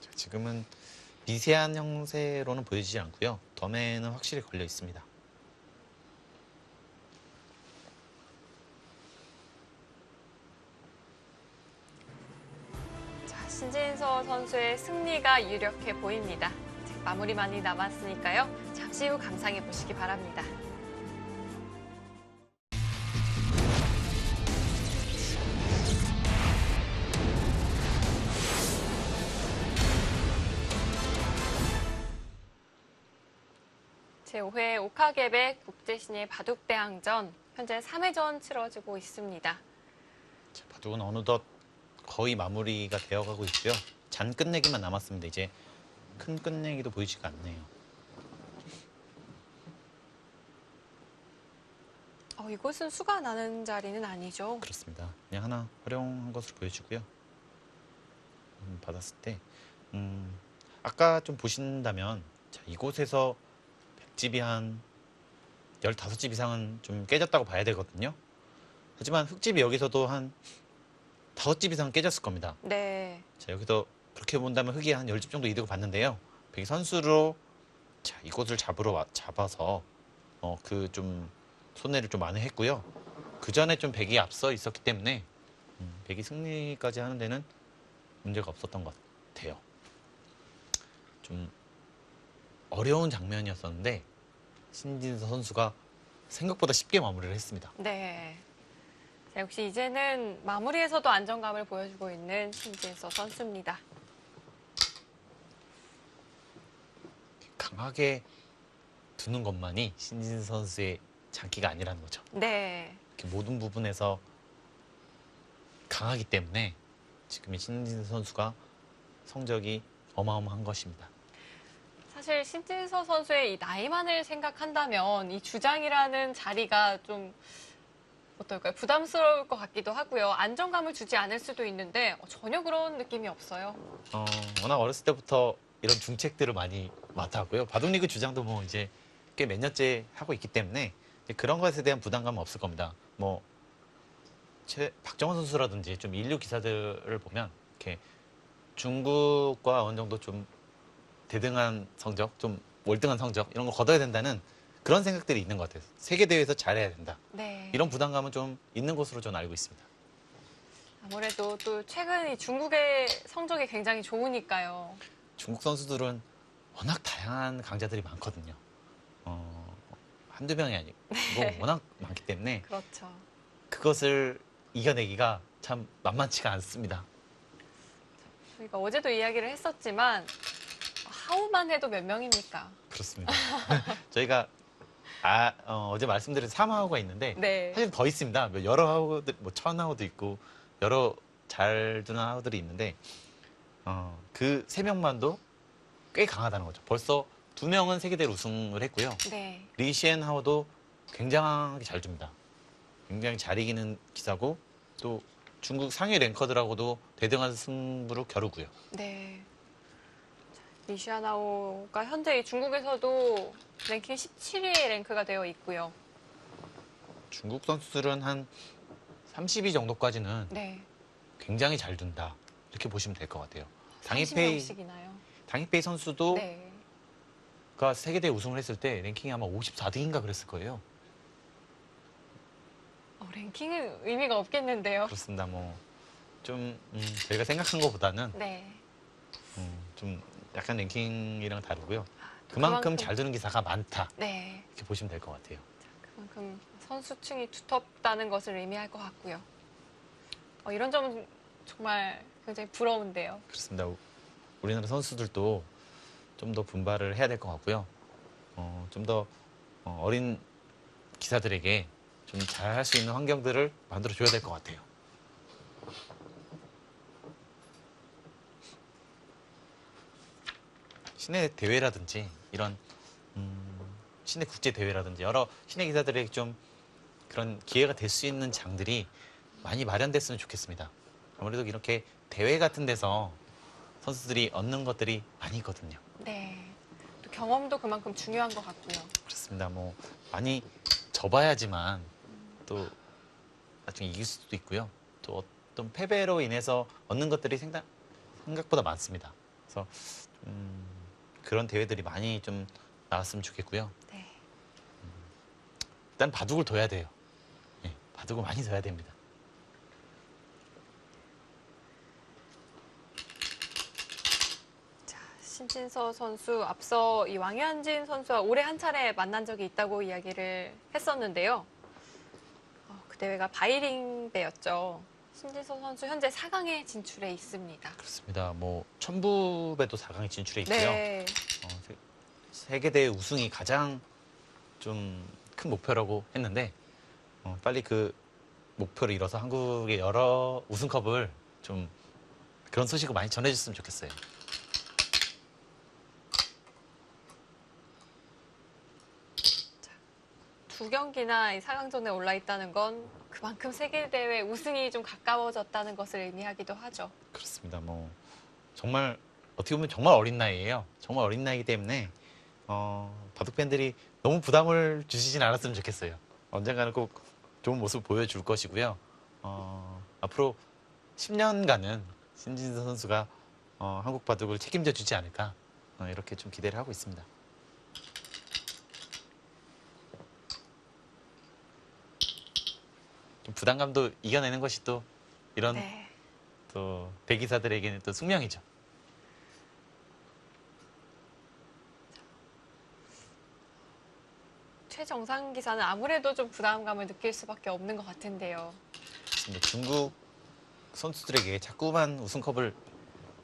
자, 지금은 미세한 형세로는 보여지지 않고요. 덤에는 확실히 걸려 있습니다. 자, 신진서 선수의 승리가 유력해 보입니다. 아직 마무리만이 남았으니까요. 잠시 후 감상해 보시기 바랍니다. 제5회 오카게베 국제신예 바둑대항전 현재 3회전 치러지고 있습니다. 자, 바둑은 어느덧 거의 마무리가 되어가고 있고요. 잔 끝내기만 남았습니다. 이제 큰 끝내기도 보이지가 않네요. 이곳은 수가 나는 자리는 아니죠. 그렇습니다. 그냥 하나 활용한 것으로 보여지고요. 받았을 때 아까 좀 보신다면 자, 이곳에서 백집이 한 15집 이상은 좀 깨졌다고 봐야 되거든요. 하지만 흙집이 여기서도 한 5집 이상 깨졌을 겁니다. 네. 자, 여기서 그렇게 본다면 흙이 한 10집 정도 이득을 봤는데요. 백이 선수로 자, 이곳을 잡아서 그 좀 손해를 좀 많이 했고요. 그 전에 좀 백이 앞서 있었기 때문에 백이 승리까지 하는 데는 문제가 없었던 것 같아요. 좀 어려운 장면이었었는데 신진서 선수가 생각보다 쉽게 마무리를 했습니다. 네. 자, 역시 이제는 마무리에서도 안정감을 보여주고 있는 신진서 선수입니다. 강하게 두는 것만이 신진서 선수의 장기가 아니라는 거죠. 네. 이렇게 모든 부분에서 강하기 때문에 지금 이 신진서 선수가 성적이 어마어마한 것입니다. 사실 신진서 선수의 이 나이만을 생각한다면 이 주장이라는 자리가 좀 어떨까요? 부담스러울 것 같기도 하고요. 안정감을 주지 않을 수도 있는데 전혀 그런 느낌이 없어요. 워낙 어렸을 때부터 이런 중책들을 많이 맡았고요. 바둑리그 주장도 뭐 이제 꽤 몇 년째 하고 있기 때문에 이제 그런 것에 대한 부담감은 없을 겁니다. 뭐 박정원 선수라든지 좀 인류 기사들을 보면 이렇게 중국과 어느 정도 좀 대등한 성적, 좀 월등한 성적 이런 거 거둬야 된다는 그런 생각들이 있는 것 같아요. 세계 대회에서 잘해야 된다. 네. 이런 부담감은 좀 있는 것으로 저는 알고 있습니다. 아무래도 또 최근 이 중국의 성적이 굉장히 좋으니까요. 중국 선수들은 워낙 다양한 강자들이 많거든요. 한두 명이 아니고 워낙 많기 때문에 그렇죠. 그것을 이겨내기가 참 만만치가 않습니다. 저희가 어제도 이야기를 했었지만 하우만 해도 몇 명입니까? 그렇습니다. 저희가 어제 말씀드린 3하우가 있는데 네. 사실 더 있습니다. 여러 하우들, 뭐 천하우도 있고 여러 잘 두는 하우들이 있는데 그 3명만도 꽤 강하다는 거죠. 벌써 2명은 세계대회 우승을 했고요. 네. 리시엔 하우도 굉장하게 잘 둡니다. 굉장히 잘 이기는 기사고 또 중국 상위 랭커들하고도 대등한 승부를 겨루고요. 네. 리시아나오가 현재 중국에서도 랭킹 17위에 랭크가 되어 있고요. 중국 선수들은 한 30위 정도까지는 네. 굉장히 잘 둔다. 이렇게 보시면 될 것 같아요. 당이페이 30명씩이나요? 선수도 네. 가 세계대회 우승을 했을 때 랭킹이 아마 54등인가 그랬을 거예요. 랭킹은 의미가 없겠는데요. 그렇습니다. 뭐 좀 저희가 생각한 것보다는 네. 좀 약간 랭킹이랑 다르고요. 그만큼 잘 두는 기사가 많다. 네. 이렇게 보시면 될 것 같아요. 그만큼 선수층이 두텁다는 것을 의미할 것 같고요. 이런 점은 정말 굉장히 부러운데요. 그렇습니다. 우리나라 선수들도 좀 더 분발을 해야 될 것 같고요. 좀 더 어린 기사들에게 좀 잘할 수 있는 환경들을 만들어 줘야 될 것 같아요. 시내 대회라든지 이런 시내 국제 대회라든지 여러 시내 기사들에게 좀 그런 기회가 될 수 있는 장들이 많이 마련됐으면 좋겠습니다. 아무래도 이렇게 대회 같은 데서 선수들이 얻는 것들이 많이 있거든요. 네. 또 경험도 그만큼 중요한 것 같고요. 그렇습니다. 뭐 많이 져봐야지만 또 나중에 이길 수도 있고요. 또 어떤 패배로 인해서 얻는 것들이 생각보다 많습니다. 그래서 그런 대회들이 많이 좀 나왔으면 좋겠고요. 네. 일단 바둑을 둬야 돼요. 네, 바둑을 많이 둬야 됩니다. 신진서 선수 앞서 이 왕현진 선수와 올해 한 차례 만난 적이 있다고 이야기를 했었는데요. 그 대회가 바이링배였죠. 신진서 선수 현재 4강에 진출해 있습니다. 그렇습니다. 뭐 천부배도 4강에 진출해 있고요. 네. 세계대회 우승이 가장 좀 큰 목표라고 했는데 빨리 그 목표를 이뤄서 한국의 여러 우승컵을 좀 그런 소식을 많이 전해줬으면 좋겠어요. 두 경기나 이 4강전에 올라 있다는 건 그만큼 세계대회 우승이 좀 가까워졌다는 것을 의미하기도 하죠. 그렇습니다. 뭐 정말 어떻게 보면 정말 어린 나이예요. 정말 어린 나이기 때문에 바둑 팬들이 너무 부담을 주시진 않았으면 좋겠어요. 언젠가는 꼭 좋은 모습 보여줄 것이고요. 앞으로 10년간은 신진서 선수가 한국 바둑을 책임져 주지 않을까 이렇게 좀 기대를 하고 있습니다. 좀 부담감도 이겨내는 것이 또 이런 네. 또 대기사들에게는 또 숙명이죠. 최정상 기사는 아무래도 좀 부담감을 느낄 수밖에 없는 것 같은데요. 중국 선수들에게 자꾸만 우승컵을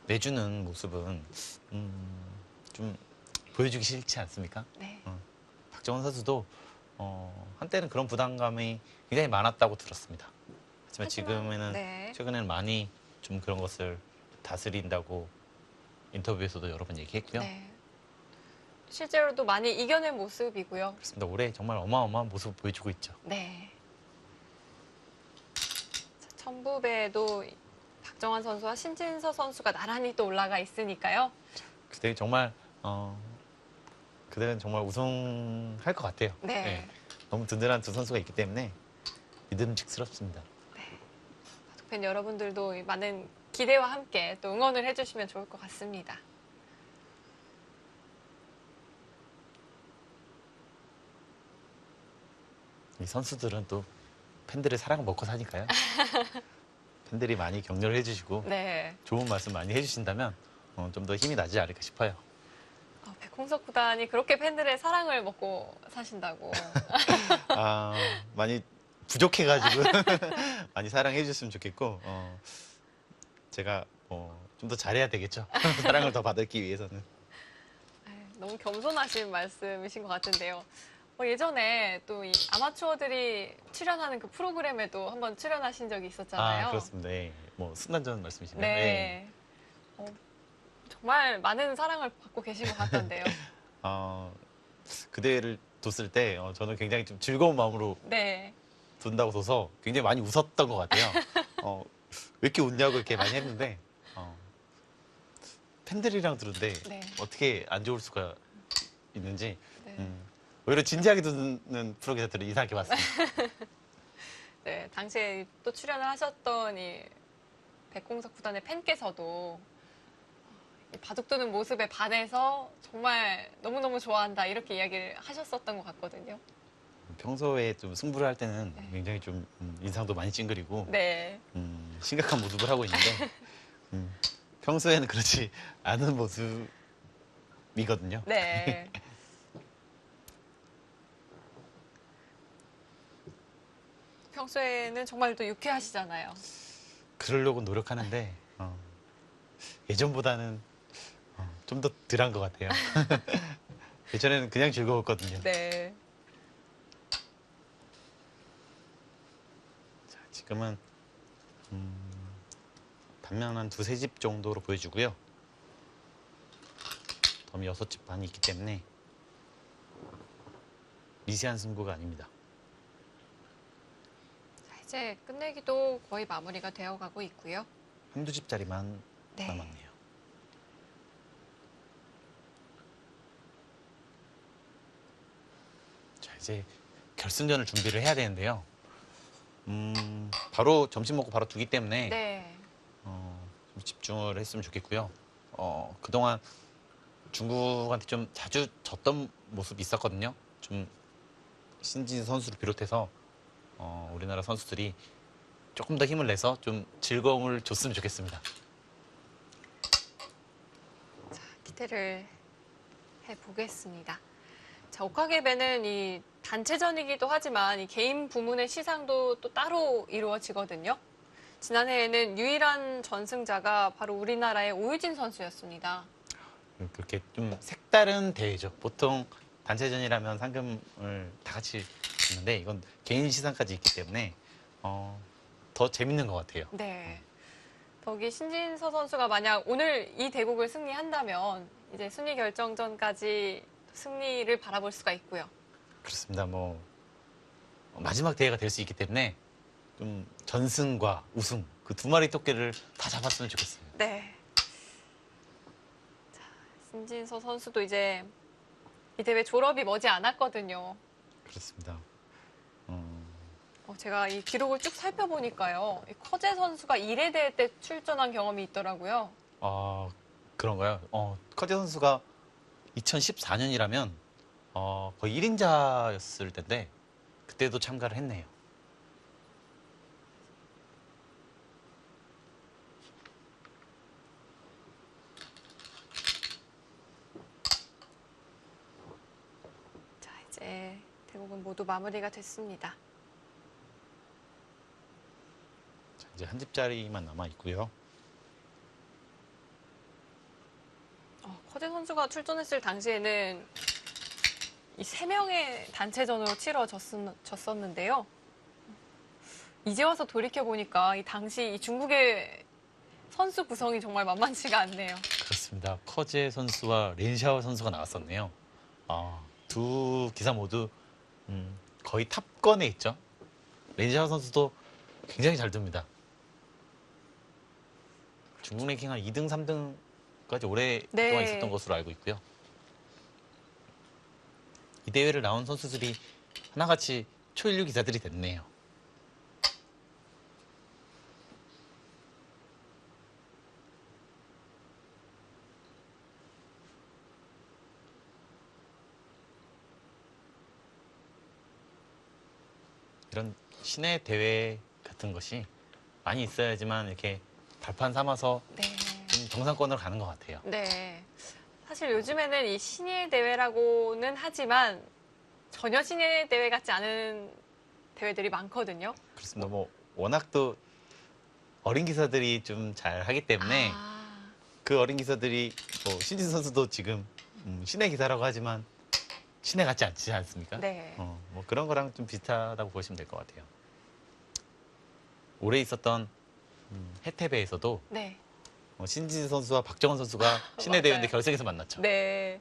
내주는 모습은 좀 보여주기 싫지 않습니까? 네. 박정원 선수도 한때는 그런 부담감이 굉장히 많았다고 들었습니다. 하지만 지금에는 네. 최근에는 많이 좀 그런 것을 다스린다고 인터뷰에서도 여러 번 얘기했고요. 네. 실제로도 많이 이겨낸 모습이고요. 그렇습니다. 올해 정말 어마어마한 모습을 보여주고 있죠. 네. 천부배에도 박정환 선수와 신진서 선수가 나란히 또 올라가 있으니까요. 그때 정말 그들은 정말 우승할 것 같아요. 네. 너무 든든한 두 선수가 있기 때문에 믿음직스럽습니다. 바둑팬 여러분들도 많은 기대와 함께 또 응원을 해주시면 좋을 것 같습니다. 이 선수들은 또 팬들의 사랑을 먹고 사니까요. 팬들이 많이 격려를 해주시고 네. 좋은 말씀 많이 해주신다면 좀 더 힘이 나지 않을까 싶어요. 백홍석 구단이 그렇게 팬들의 사랑을 먹고 사신다고. 많이 부족해가지고 많이 사랑해 주셨으면 좋겠고 제가 좀 더 잘해야 되겠죠. 사랑을 더 받기 위해서는. 너무 겸손하신 말씀이신 것 같은데요. 예전에 또 이 아마추어들이 출연하는 그 프로그램에도 한번 출연하신 적이 있었잖아요. 그렇습니다. 네. 뭐 순단전 말씀이시네요. 네. 정말 많은 사랑을 받고 계신 것 같던데요. 그 대회를 뒀을 때 저는 굉장히 좀 즐거운 마음으로 네. 둔다고 둬서 굉장히 많이 웃었던 것 같아요. 왜 이렇게 웃냐고 이렇게 많이 했는데 팬들이랑 들은데 네. 어떻게 안 좋을 수가 있는지 네. 오히려 진지하게 듣는 프로 기자들을 이상하게 봤습니다. 네, 당시에 또 출연을 하셨던 이 백홍석 구단의 팬께서도 이 바둑 두는 모습에 반해서 정말 너무너무 좋아한다 이렇게 이야기를 하셨었던 것 같거든요. 평소에 좀 승부를 할 때는 네. 굉장히 좀 인상도 많이 찡그리고 네. 심각한 모습을 하고 있는데 평소에는 그렇지 않은 모습이거든요. 네. 평소에는 정말 또 유쾌하시잖아요. 그러려고 노력하는데 예전보다는 좀 더 덜한 것 같아요. 예전에는 그냥 즐거웠거든요. 네. 자, 지금은 단면 한 두세 집 정도로 보여주고요. 덤이 6집 반이 있기 때문에 미세한 승부가 아닙니다. 자, 이제 끝내기도 거의 마무리가 되어가고 있고요. 한두 집짜리만 네. 남았네요. 자, 이제 결승전을 준비를 해야 되는데요. 바로 점심 먹고 바로 두기 때문에 네. 좀 집중을 했으면 좋겠고요. 그동안 중국한테 좀 자주 졌던 모습이 있었거든요. 좀 신진 선수를 비롯해서 우리나라 선수들이 조금 더 힘을 내서 좀 즐거움을 줬으면 좋겠습니다. 기대를 해보겠습니다. 자, 옥하게배는 이 단체전이기도 하지만 이 개인 부문의 시상도 또 따로 이루어지거든요. 지난해에는 유일한 전승자가 바로 우리나라의 오유진 선수였습니다. 그렇게 좀 색다른 대회죠. 보통 단체전이라면 상금을 다 같이 주는데 이건 개인 시상까지 있기 때문에 더 재밌는 것 같아요. 네. 거기 신진서 선수가 만약 오늘 이 대국을 승리한다면 이제 순위 결정전까지 승리를 바라볼 수가 있고요. 그렇습니다. 뭐 마지막 대회가 될 수 있기 때문에 좀 전승과 우승 그 두 마리 토끼를 다 잡았으면 좋겠어요. 네. 자, 신진서 선수도 이제 이 대회 졸업이 머지 않았거든요. 그렇습니다. 제가 이 기록을 쭉 살펴보니까요. 이 커제 선수가 1회 대회 때 출전한 경험이 있더라고요. 그런가요? 커제 선수가 2014년이라면 거의 1인자였을 텐데 그때도 참가를 했네요. 자, 이제 대국은 모두 마무리가 됐습니다. 자, 이제 한 집짜리만 남아 있고요. 커제 선수가 출전했을 당시에는 이 3명의 단체전으로 치러졌었는데요. 이제 와서 돌이켜보니까 이 당시 이 중국의 선수 구성이 정말 만만치가 않네요. 그렇습니다. 커제 선수와 렌샤오 선수가 나왔었네요. 두 기사 모두 거의 탑권에 있죠. 렌샤오 선수도 굉장히 잘 둡니다. 중국 랭킹 한 2등, 3등까지 오랫동안 네. 있었던 것으로 알고 있고요. 이 대회를 나온 선수들이 하나같이 초일류 기사들이 됐네요. 이런 시내 대회 같은 것이 많이 있어야지만 이렇게 발판 삼아서 네. 좀 정상권으로 가는 것 같아요. 네. 사실 요즘에는 이 신예 대회라고는 하지만 전혀 신예 대회 같지 않은 대회들이 많거든요. 그렇습니다. 뭐 워낙 또 어린 기사들이 좀 잘 하기 때문에 아, 그 어린 기사들이 뭐 신진 선수도 지금 신예 기사라고 하지만 신예 같지 않지 않습니까? 네. 뭐 그런 거랑 좀 비슷하다고 보시면 될 것 같아요. 올해 있었던 해태배에서도 네. 신진 선수와 박정원 선수가 신예 대회인데 맞아요. 결승에서 만났죠. 네.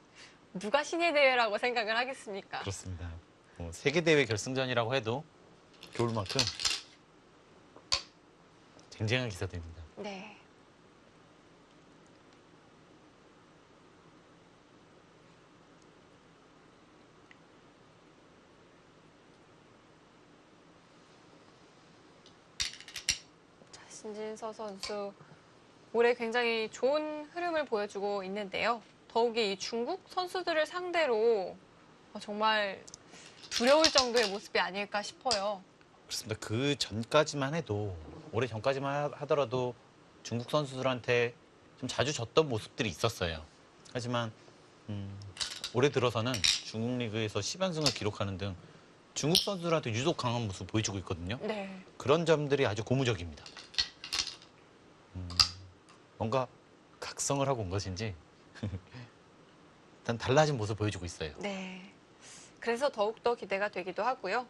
누가 신예 대회라고 생각을 하겠습니까? 그렇습니다. 뭐 세계 대회 결승전이라고 해도 좋을 만큼 쟁쟁한 기사들입니다. 네. 자, 신진서 선수 올해 굉장히 좋은 흐름을 보여주고 있는데요. 더욱이 이 중국 선수들을 상대로 정말 두려울 정도의 모습이 아닐까 싶어요. 그렇습니다. 그 전까지만 해도 올해 전까지만 하더라도 중국 선수들한테 좀 자주 졌던 모습들이 있었어요. 하지만 올해 들어서는 중국 리그에서 10연승을 기록하는 등 중국 선수들한테 유독 강한 모습을 보여주고 있거든요. 네. 그런 점들이 아주 고무적입니다. 뭔가 각성을 하고 온 것인지 일단 달라진 모습을 보여주고 있어요. 네. 그래서 더욱더 기대가 되기도 하고요.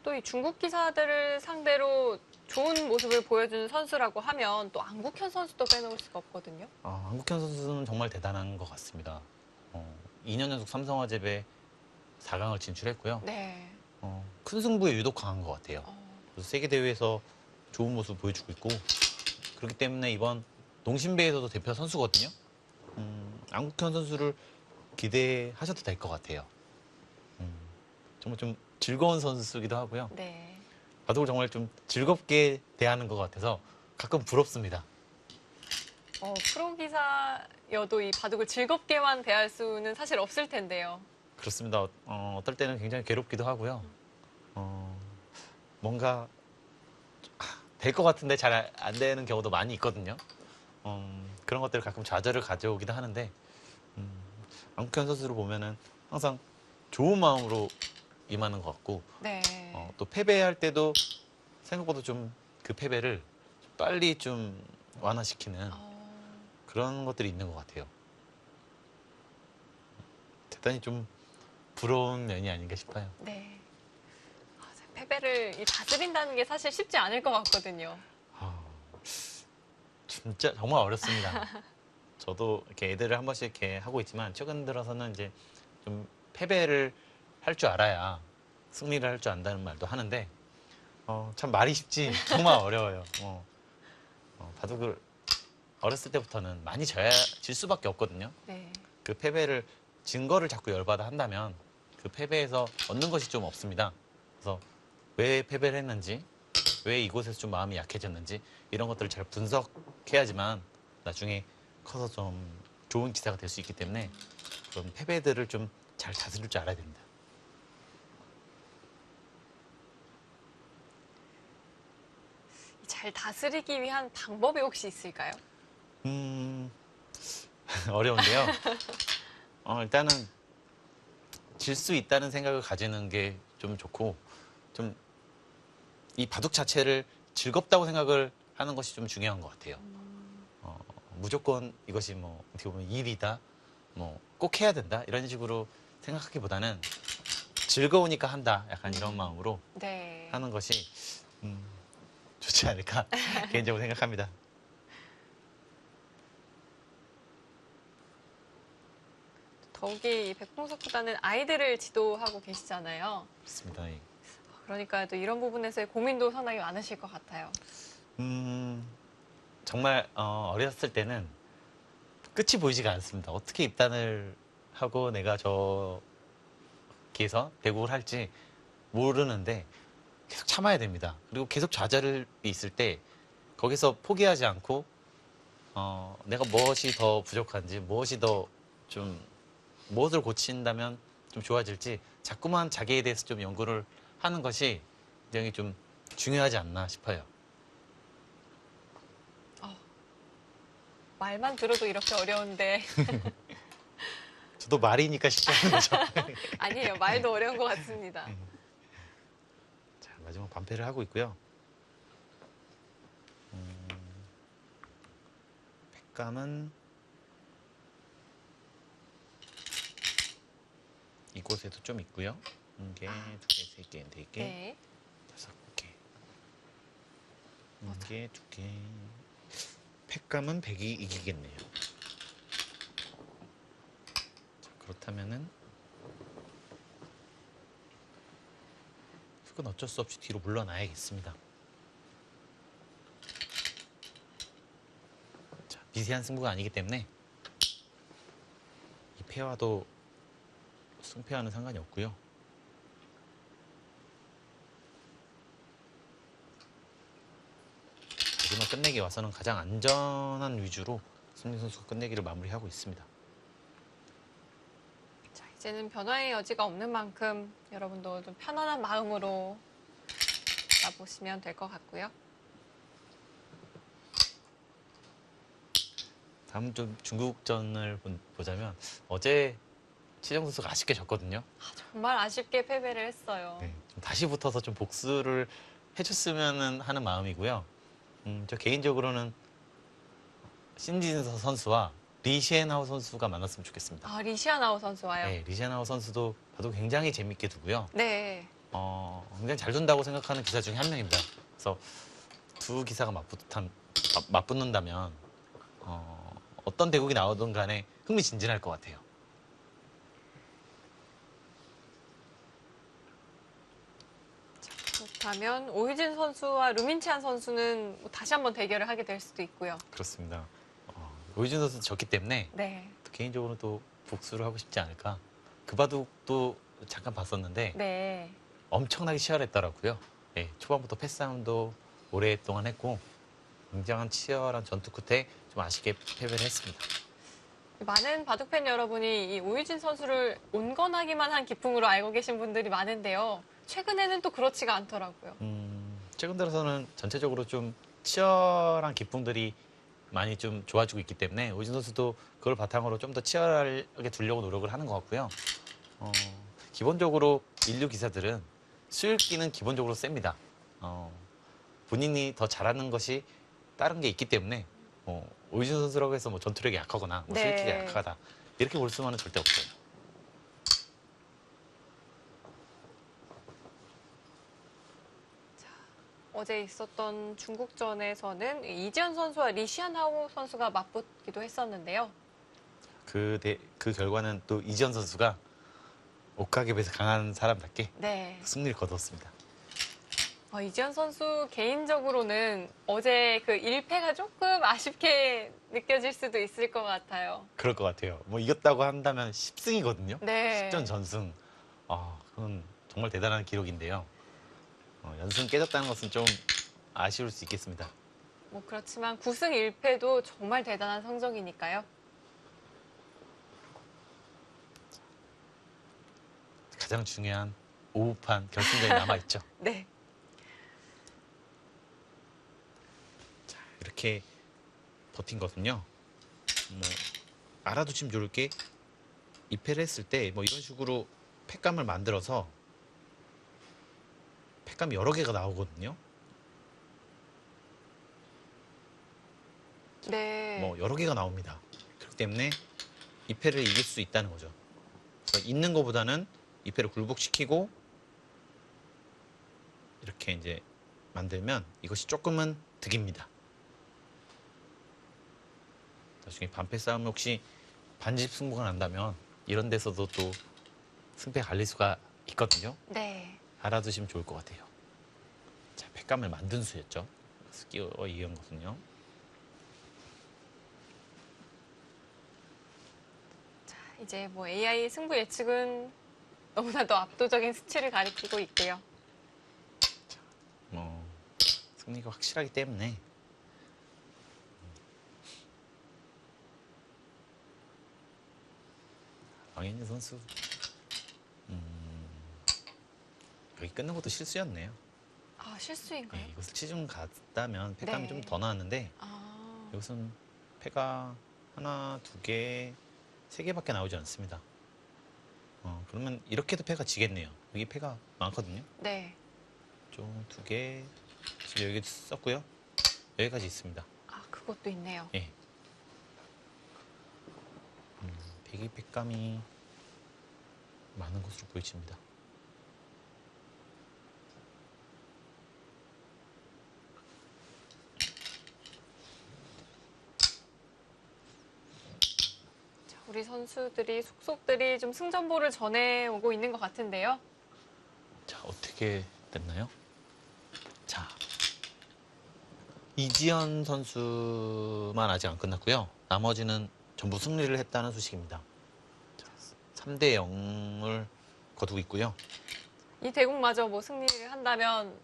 또 이 중국 기사들을 상대로 좋은 모습을 보여주는 선수라고 하면 또 안국현 선수도 빼놓을 수가 없거든요. 한국현 선수는 정말 대단한 것 같습니다. 2년 연속 삼성화재배 4강을 진출했고요. 네. 큰 승부에 유독 강한 것 같아요. 그래서 세계대회에서 좋은 모습을 보여주고 있고 그렇기 때문에 이번 농심배에서도 대표 선수거든요. 안국현 선수를 기대하셔도 될 것 같아요. 정말 좀 즐거운 선수기도 하고요. 네. 바둑을 정말 좀 즐겁게 대하는 것 같아서 가끔 부럽습니다. 프로 기사여도 이 바둑을 즐겁게만 대할 수는 사실 없을 텐데요. 그렇습니다. 어떨 때는 굉장히 괴롭기도 하고요. 뭔가 될 것 같은데 잘 안 되는 경우도 많이 있거든요. 그런 것들을 가끔 좌절을 가져오기도 하는데 안국현 선수를 보면은 항상 좋은 마음으로 임하는 것 같고 네. 또 패배할 때도 생각보다 좀 그 패배를 빨리 좀 완화시키는 그런 것들이 있는 것 같아요. 대단히 좀 부러운 면이 아닌가 싶어요. 네. 패배를 다스린다는 게 사실 쉽지 않을 것 같거든요. 진짜 정말 어렵습니다. 저도 이렇게 애들을 한 번씩 이렇게 하고 있지만 최근 들어서는 이제 좀 패배를 할 줄 알아야 승리를 할 줄 안다는 말도 하는데 참 말이 쉽지 정말 어려워요. 바둑을 어렸을 때부터는 많이 질 수밖에 없거든요. 네. 그 패배를 증거를 자꾸 열받아 한다면 그 패배에서 얻는 것이 좀 없습니다. 그래서 왜 패배를 했는지, 왜 이곳에서 좀 마음이 약해졌는지 이런 것들을 잘 분석해야지만 나중에 커서 좀 좋은 기사가 될 수 있기 때문에 그런 패배들을 좀 잘 다스릴 줄 알아야 됩니다. 잘 다스리기 위한 방법이 혹시 있을까요? 어려운데요. 일단은 질 수 있다는 생각을 가지는 게 좀 좋고 좀 이 바둑 자체를 즐겁다고 생각을 하는 것이 좀 중요한 것 같아요. 무조건 이것이 뭐 어떻게 보면 일이다, 뭐 꼭 해야 된다 이런 식으로 생각하기보다는 즐거우니까 한다 약간 이런 마음으로 네. 하는 것이 좋지 않을까 개인적으로 생각합니다. 더욱이 백봉석보다는 아이들을 지도하고 계시잖아요. 그렇습니다. 예. 그러니까 또 이런 부분에서의 고민도 상당히 많으실 것 같아요. 정말 어렸을 때는 끝이 보이지가 않습니다. 어떻게 입단을 하고 내가 저기에서 대국을 할지 모르는데 계속 참아야 됩니다. 그리고 계속 좌절이 있을 때 거기서 포기하지 않고 내가 무엇이 더 부족한지 무엇이 더 좀 무엇을 고친다면 좀 좋아질지 자꾸만 자기에 대해서 좀 연구를 하는 것이 굉장히 좀 중요하지 않나 싶어요. 말만 들어도 이렇게 어려운데 저도 말이니까 쉽지 않은 거죠. 아니에요. 말도 어려운 것 같습니다. 자, 마지막 반패를 하고 있고요. 팩감은 이곳에도 좀 있고요. 한 개, 두 개, 세 개, 네 개, 네. 다섯 개. 한 개, 두 개. 팩감은 100이 이기겠네요. 자, 그렇다면은 흙은 어쩔 수 없이 뒤로 물러나야겠습니다. 자, 미세한 승부가 아니기 때문에 이 패와도 승패와는 상관이 없고요. 마지막 끝내기 와서는 가장 안전한 위주로 승민 선수가 끝내기를 마무리하고 있습니다. 자, 이제는 변화의 여지가 없는 만큼 여러분도 좀 편안한 마음으로 가보시면 될 것 같고요. 다음 좀 중국전을 보자면 어제 치정 선수가 아쉽게 졌거든요. 정말 아쉽게 패배를 했어요. 네, 좀 다시 붙어서 좀 복수를 해줬으면 하는 마음이고요. 저 개인적으로는 신진서 선수와 리시엔하우 선수가 만났으면 좋겠습니다. 아, 리시아나우 선수 와요. 네, 리시엔하우 선수도 봐도 굉장히 재밌게 두고요. 네. 굉장히 잘 둔다고 생각하는 기사 중에 한 명입니다. 그래서 두 기사가 맞붙는다면 어떤 대국이 나오든 간에 흥미진진할 것 같아요. 그렇다면 오유진 선수와 루민치안 선수는 뭐 다시 한번 대결을 하게 될 수도 있고요. 그렇습니다. 오유진 선수 졌기 때문에 네. 개인적으로 또 복수를 하고 싶지 않을까. 그 바둑도 잠깐 봤었는데 네. 엄청나게 치열했더라고요. 예, 초반부터 패싸움도 오랫동안 했고 굉장한 치열한 전투 끝에 좀 아쉽게 패배를 했습니다. 많은 바둑팬 여러분이 이 오유진 선수를 온건하기만 한 기풍으로 알고 계신 분들이 많은데요. 최근에는 또 그렇지가 않더라고요. 최근 들어서는 전체적으로 좀 치열한 기풍들이 많이 좀 좋아지고 있기 때문에 오유진 선수도 그걸 바탕으로 좀 더 치열하게 두려고 노력을 하는 것 같고요. 기본적으로 인류 기사들은 수읽기는 기본적으로 셉니다. 본인이 더 잘하는 것이 다른 게 있기 때문에 오유진 선수라고 해서 뭐 전투력이 약하거나 뭐 네. 수익기가 약하다 이렇게 볼 수만은 절대 없어요. 어제 있었던 중국전에서는 이지현 선수와 리시안하우 선수가 맞붙기도 했었는데요. 그 결과는 또 이지현 선수가 옷가게 비해서 강한 사람답게 네. 승리를 거뒀습니다. 이지현 선수 개인적으로는 어제 그 1패가 조금 아쉽게 느껴질 수도 있을 것 같아요. 그럴 것 같아요. 뭐 이겼다고 한다면 10승이거든요. 네. 10전 전승. 그건 정말 대단한 기록인데요. 연승 깨졌다는 것은 좀 아쉬울 수 있겠습니다. 뭐 그렇지만 9승 1패도 정말 대단한 성적이니까요. 가장 중요한 오후판 결승전이 남아있죠. 네. 자, 이렇게 버틴 것은요. 뭐 알아두시면 좋을 게 2패를 했을 때 뭐 이런 식으로 팩감을 만들어서 팩감이 여러 개가 나오거든요. 네. 뭐 여러 개가 나옵니다. 그렇기 때문에 2패를 이길 수 있다는 거죠. 그래서 있는 것보다는 2패를 굴복시키고 이렇게 이제 만들면 이것이 조금은 득입니다. 나중에 반패 싸움 혹시 반집 승부가 난다면 이런 데서도 또 승패 갈릴 수가 있거든요. 네. 알아두시면 좋을 것 같아요. 자, 팩감을 만든 수였죠. 스키어 이은 것은요. 자, 이제 뭐 AI 승부 예측은 너무나도 압도적인 수치를 가리키고 있고요. 뭐 승리가 확실하기 때문에 왕현진 선수 여기 끊는 것도 실수였네요. 아, 실수인가요? 네, 이것을 치중 갔다면 팩감이 네. 좀 더 나왔는데 아, 이것은 패가 하나, 두 개, 세 개밖에 나오지 않습니다. 그러면 이렇게도 패가 지겠네요. 여기 패가 많거든요. 네. 좀 두 개, 지금 여기 썼고요. 여기까지 있습니다. 아, 그것도 있네요. 예. 배기 패감이 많은 것으로 보여집니다. 자, 우리 선수들이 속속들이 좀 승전보를 전해오고 있는 것 같은데요. 자, 어떻게 됐나요? 자, 이지연 선수만 아직 안 끝났고요. 나머지는 전부 승리를 했다는 소식입니다. 3대 0을 거두고 있고요. 이 대국마저 뭐 승리를 한다면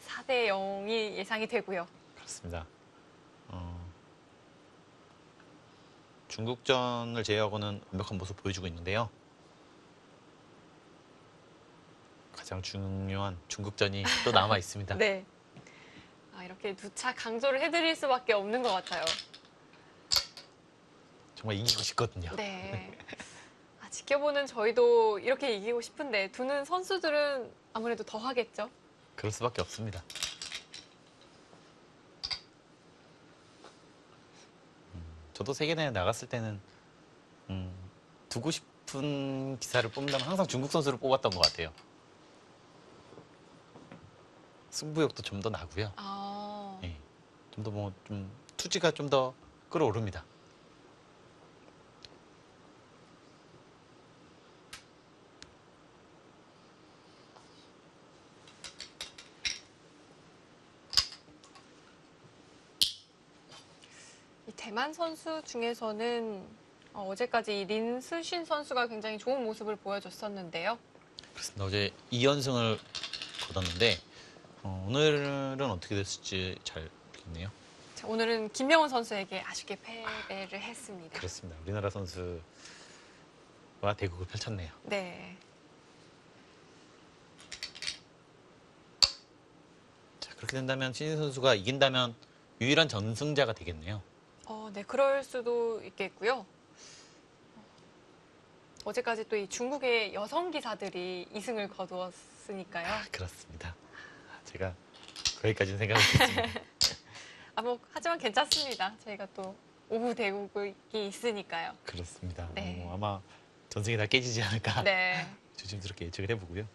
4대 0이 예상이 되고요. 그렇습니다. 중국전을 제외하고는 완벽한 모습 보여주고 있는데요. 가장 중요한 중국전이 또 남아 있습니다. 네. 아, 이렇게 누차 강조를 해드릴 수밖에 없는 것 같아요. 정말 이기고 싶거든요. 네. 아, 지켜보는 저희도 이렇게 이기고 싶은데 두는 선수들은 아무래도 더 하겠죠. 그럴 수밖에 없습니다. 저도 세계대회 나갔을 때는 두고 싶은 기사를 뽑는다면 항상 중국 선수를 뽑았던 것 같아요. 승부욕도 좀 더 나고요. 아, 예. 좀 더 좀 투지가 좀 더 끌어오릅니다. 이 대만 선수 중에서는 어제까지 린 스신 선수가 굉장히 좋은 모습을 보여줬었는데요. 그렇습니다. 어제 2연승을 거뒀는데 오늘은 어떻게 됐을지 잘 모르겠네요. 자, 오늘은 김명훈 선수에게 아쉽게 패배를 했습니다. 그렇습니다. 우리나라 선수와 대국을 펼쳤네요. 네. 자, 그렇게 된다면 신인 선수가 이긴다면 유일한 전승자가 되겠네요. 네, 그럴 수도 있겠고요. 어제까지 또 이 중국의 여성 기사들이 2승을 거두었으니까요. 그렇습니다. 제가 거기까지는 생각 못했습니다. 하지만 괜찮습니다. 저희가 또 오후 대국이 있으니까요. 그렇습니다. 네. 아마 전승이 다 깨지지 않을까 네. 조심스럽게 예측을 해보고요.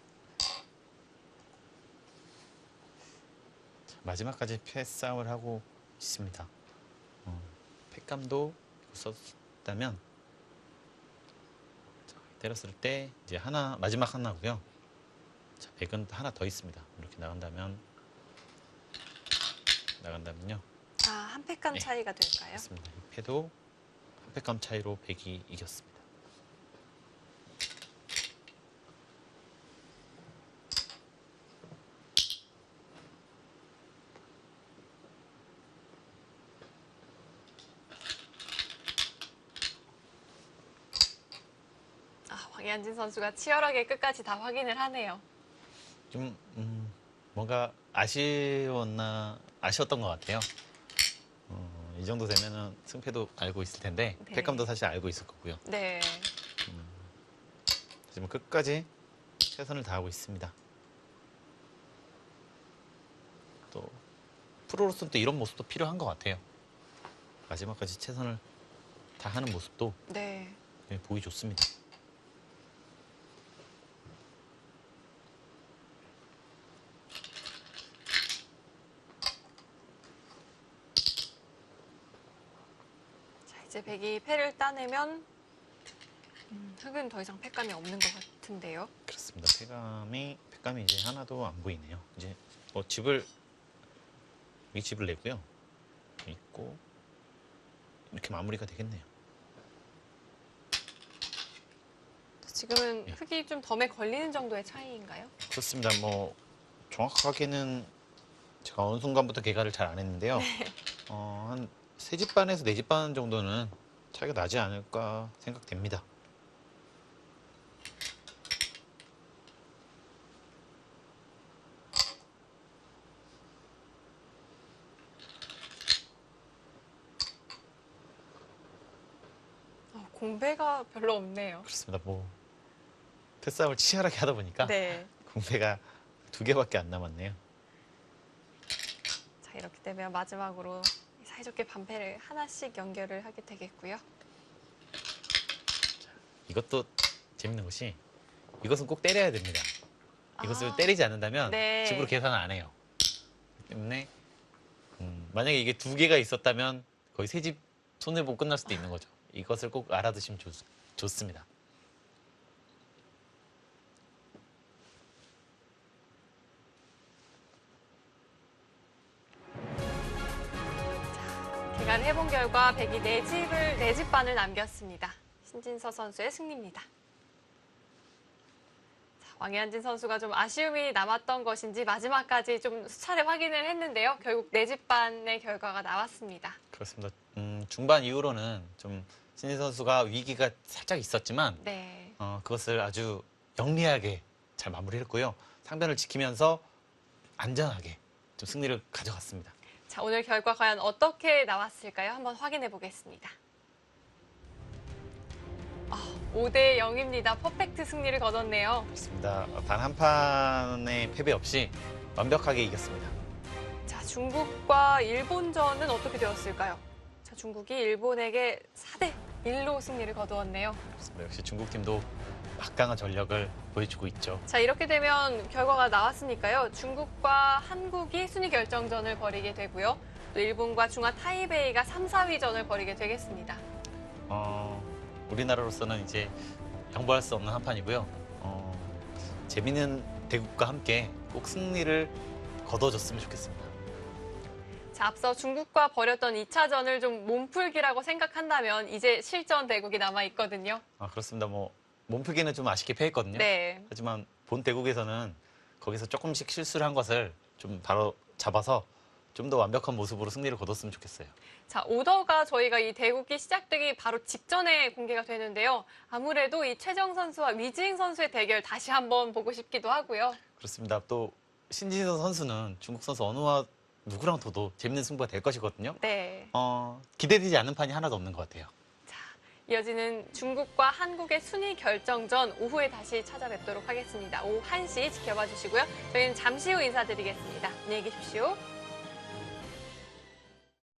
자, 마지막까지 패싸움을 하고 있습니다. 패감도 썼다면 자, 때렸을 때 이제 마지막 하나고요. 자, 백은 하나 더 있습니다. 이렇게 나간다면요. 아, 한 팩감 네. 차이가 될까요? 맞습니다. 이 패도 한 패감 차이로 백이 이겼습니다. 아, 황현진 선수가 치열하게 끝까지 다 확인을 하네요. 좀 뭔가 아쉬웠던 것 같아요. 이 정도 되면은 승패도 알고 있을 텐데 네. 패감도 사실 알고 있을 거고요. 네. 하지만 끝까지 최선을 다하고 있습니다. 또 프로로서는 또 이런 모습도 필요한 것 같아요. 마지막까지 최선을 다하는 모습도 네. 보기 좋습니다. 자, 이제 백이 패를 따내면 흑은 더 이상 패감이 없는 것 같은데요. 그렇습니다. 패감이 이제 하나도 안 보이네요. 이제 이 집을 내고요. 있고 이렇게 마무리가 되겠네요. 지금은 네. 흑이 좀 덤에 걸리는 정도의 차이인가요? 그렇습니다. 정확하게는 제가 어느 순간부터 개가를 잘 안 했는데요. 한 3집 반에서 4집 반 정도는 차이가 나지 않을까 생각됩니다. 공배가 별로 없네요. 그렇습니다. 뭐 패싸움을 치열하게 하다 보니까 네. 공배가 2개밖에 안 남았네요. 자, 이렇게 되면 마지막으로 사이좋게 반패를 하나씩 연결을 하게 되겠고요. 이것도 재밌는 것이 이것은 꼭 때려야 됩니다. 이것을 아, 때리지 않는다면 네. 집으로 계산을 안 해요. 그렇기 때문에 만약에 이게 2개가 있었다면 거의 새 집 손해보고 끝날 수도 있는 거죠. 이것을 꼭 알아두시면 좋습니다. 계산을 해본 결과 백이 4집 반을 남겼습니다. 신진서 선수의 승리입니다. 자, 왕혜한진 선수가 좀 아쉬움이 남았던 것인지 마지막까지 좀 수차례 확인을 했는데요. 결국 4집 반의 결과가 나왔습니다. 그렇습니다. 중반 이후로는 좀 신진 선수가 위기가 살짝 있었지만 네. 그것을 아주 영리하게 잘 마무리했고요. 상변을 지키면서 안전하게 좀 승리를 가져갔습니다. 자, 오늘 결과 과연 어떻게 나왔을까요? 한번 확인해 보겠습니다. 5대 0입니다. 퍼펙트 승리를 거뒀네요. 그렇습니다. 단 한 판의 패배 없이 완벽하게 이겼습니다. 자, 중국과 일본전은 어떻게 되었을까요? 자, 중국이 일본에게 4대 1로 승리를 거두었네요. 그렇습니다. 역시 중국팀도 막강한 전력을 보여주고 있죠. 자, 이렇게 되면 결과가 나왔으니까요. 중국과 한국이 순위 결정전을 벌이게 되고요. 또 일본과 중화 타이베이가 3, 4위전을 벌이게 되겠습니다. 우리나라로서는 이제 양보할 수 없는 한 판이고요. 재미있는 대국과 함께 꼭 승리를 거둬줬으면 좋겠습니다. 자, 앞서 중국과 벌였던 2차전을 좀 몸풀기라고 생각한다면 이제 실전 대국이 남아 있거든요. 그렇습니다. 뭐 몸풀기는 좀 아쉽게 패했거든요. 네. 하지만 본 대국에서는 거기서 조금씩 실수를 한 것을 좀 바로 잡아서 좀 더 완벽한 모습으로 승리를 거뒀으면 좋겠어요. 자, 오더가 저희가 이 대국이 시작되기 바로 직전에 공개가 되는데요. 아무래도 이 최정 선수와 위지잉 선수의 대결 다시 한번 보고 싶기도 하고요. 그렇습니다. 또 신진서 선수는 중국 선수 어느와 누구랑 둬도 재밌는 승부가 될 것이거든요. 네. 기대되지 않는 판이 하나도 없는 것 같아요. 자, 이어지는 중국과 한국의 순위 결정전 오후에 다시 찾아뵙도록 하겠습니다. 오후 1시 지켜봐 주시고요. 저희는 잠시 후 인사드리겠습니다. 안녕히 계십시오.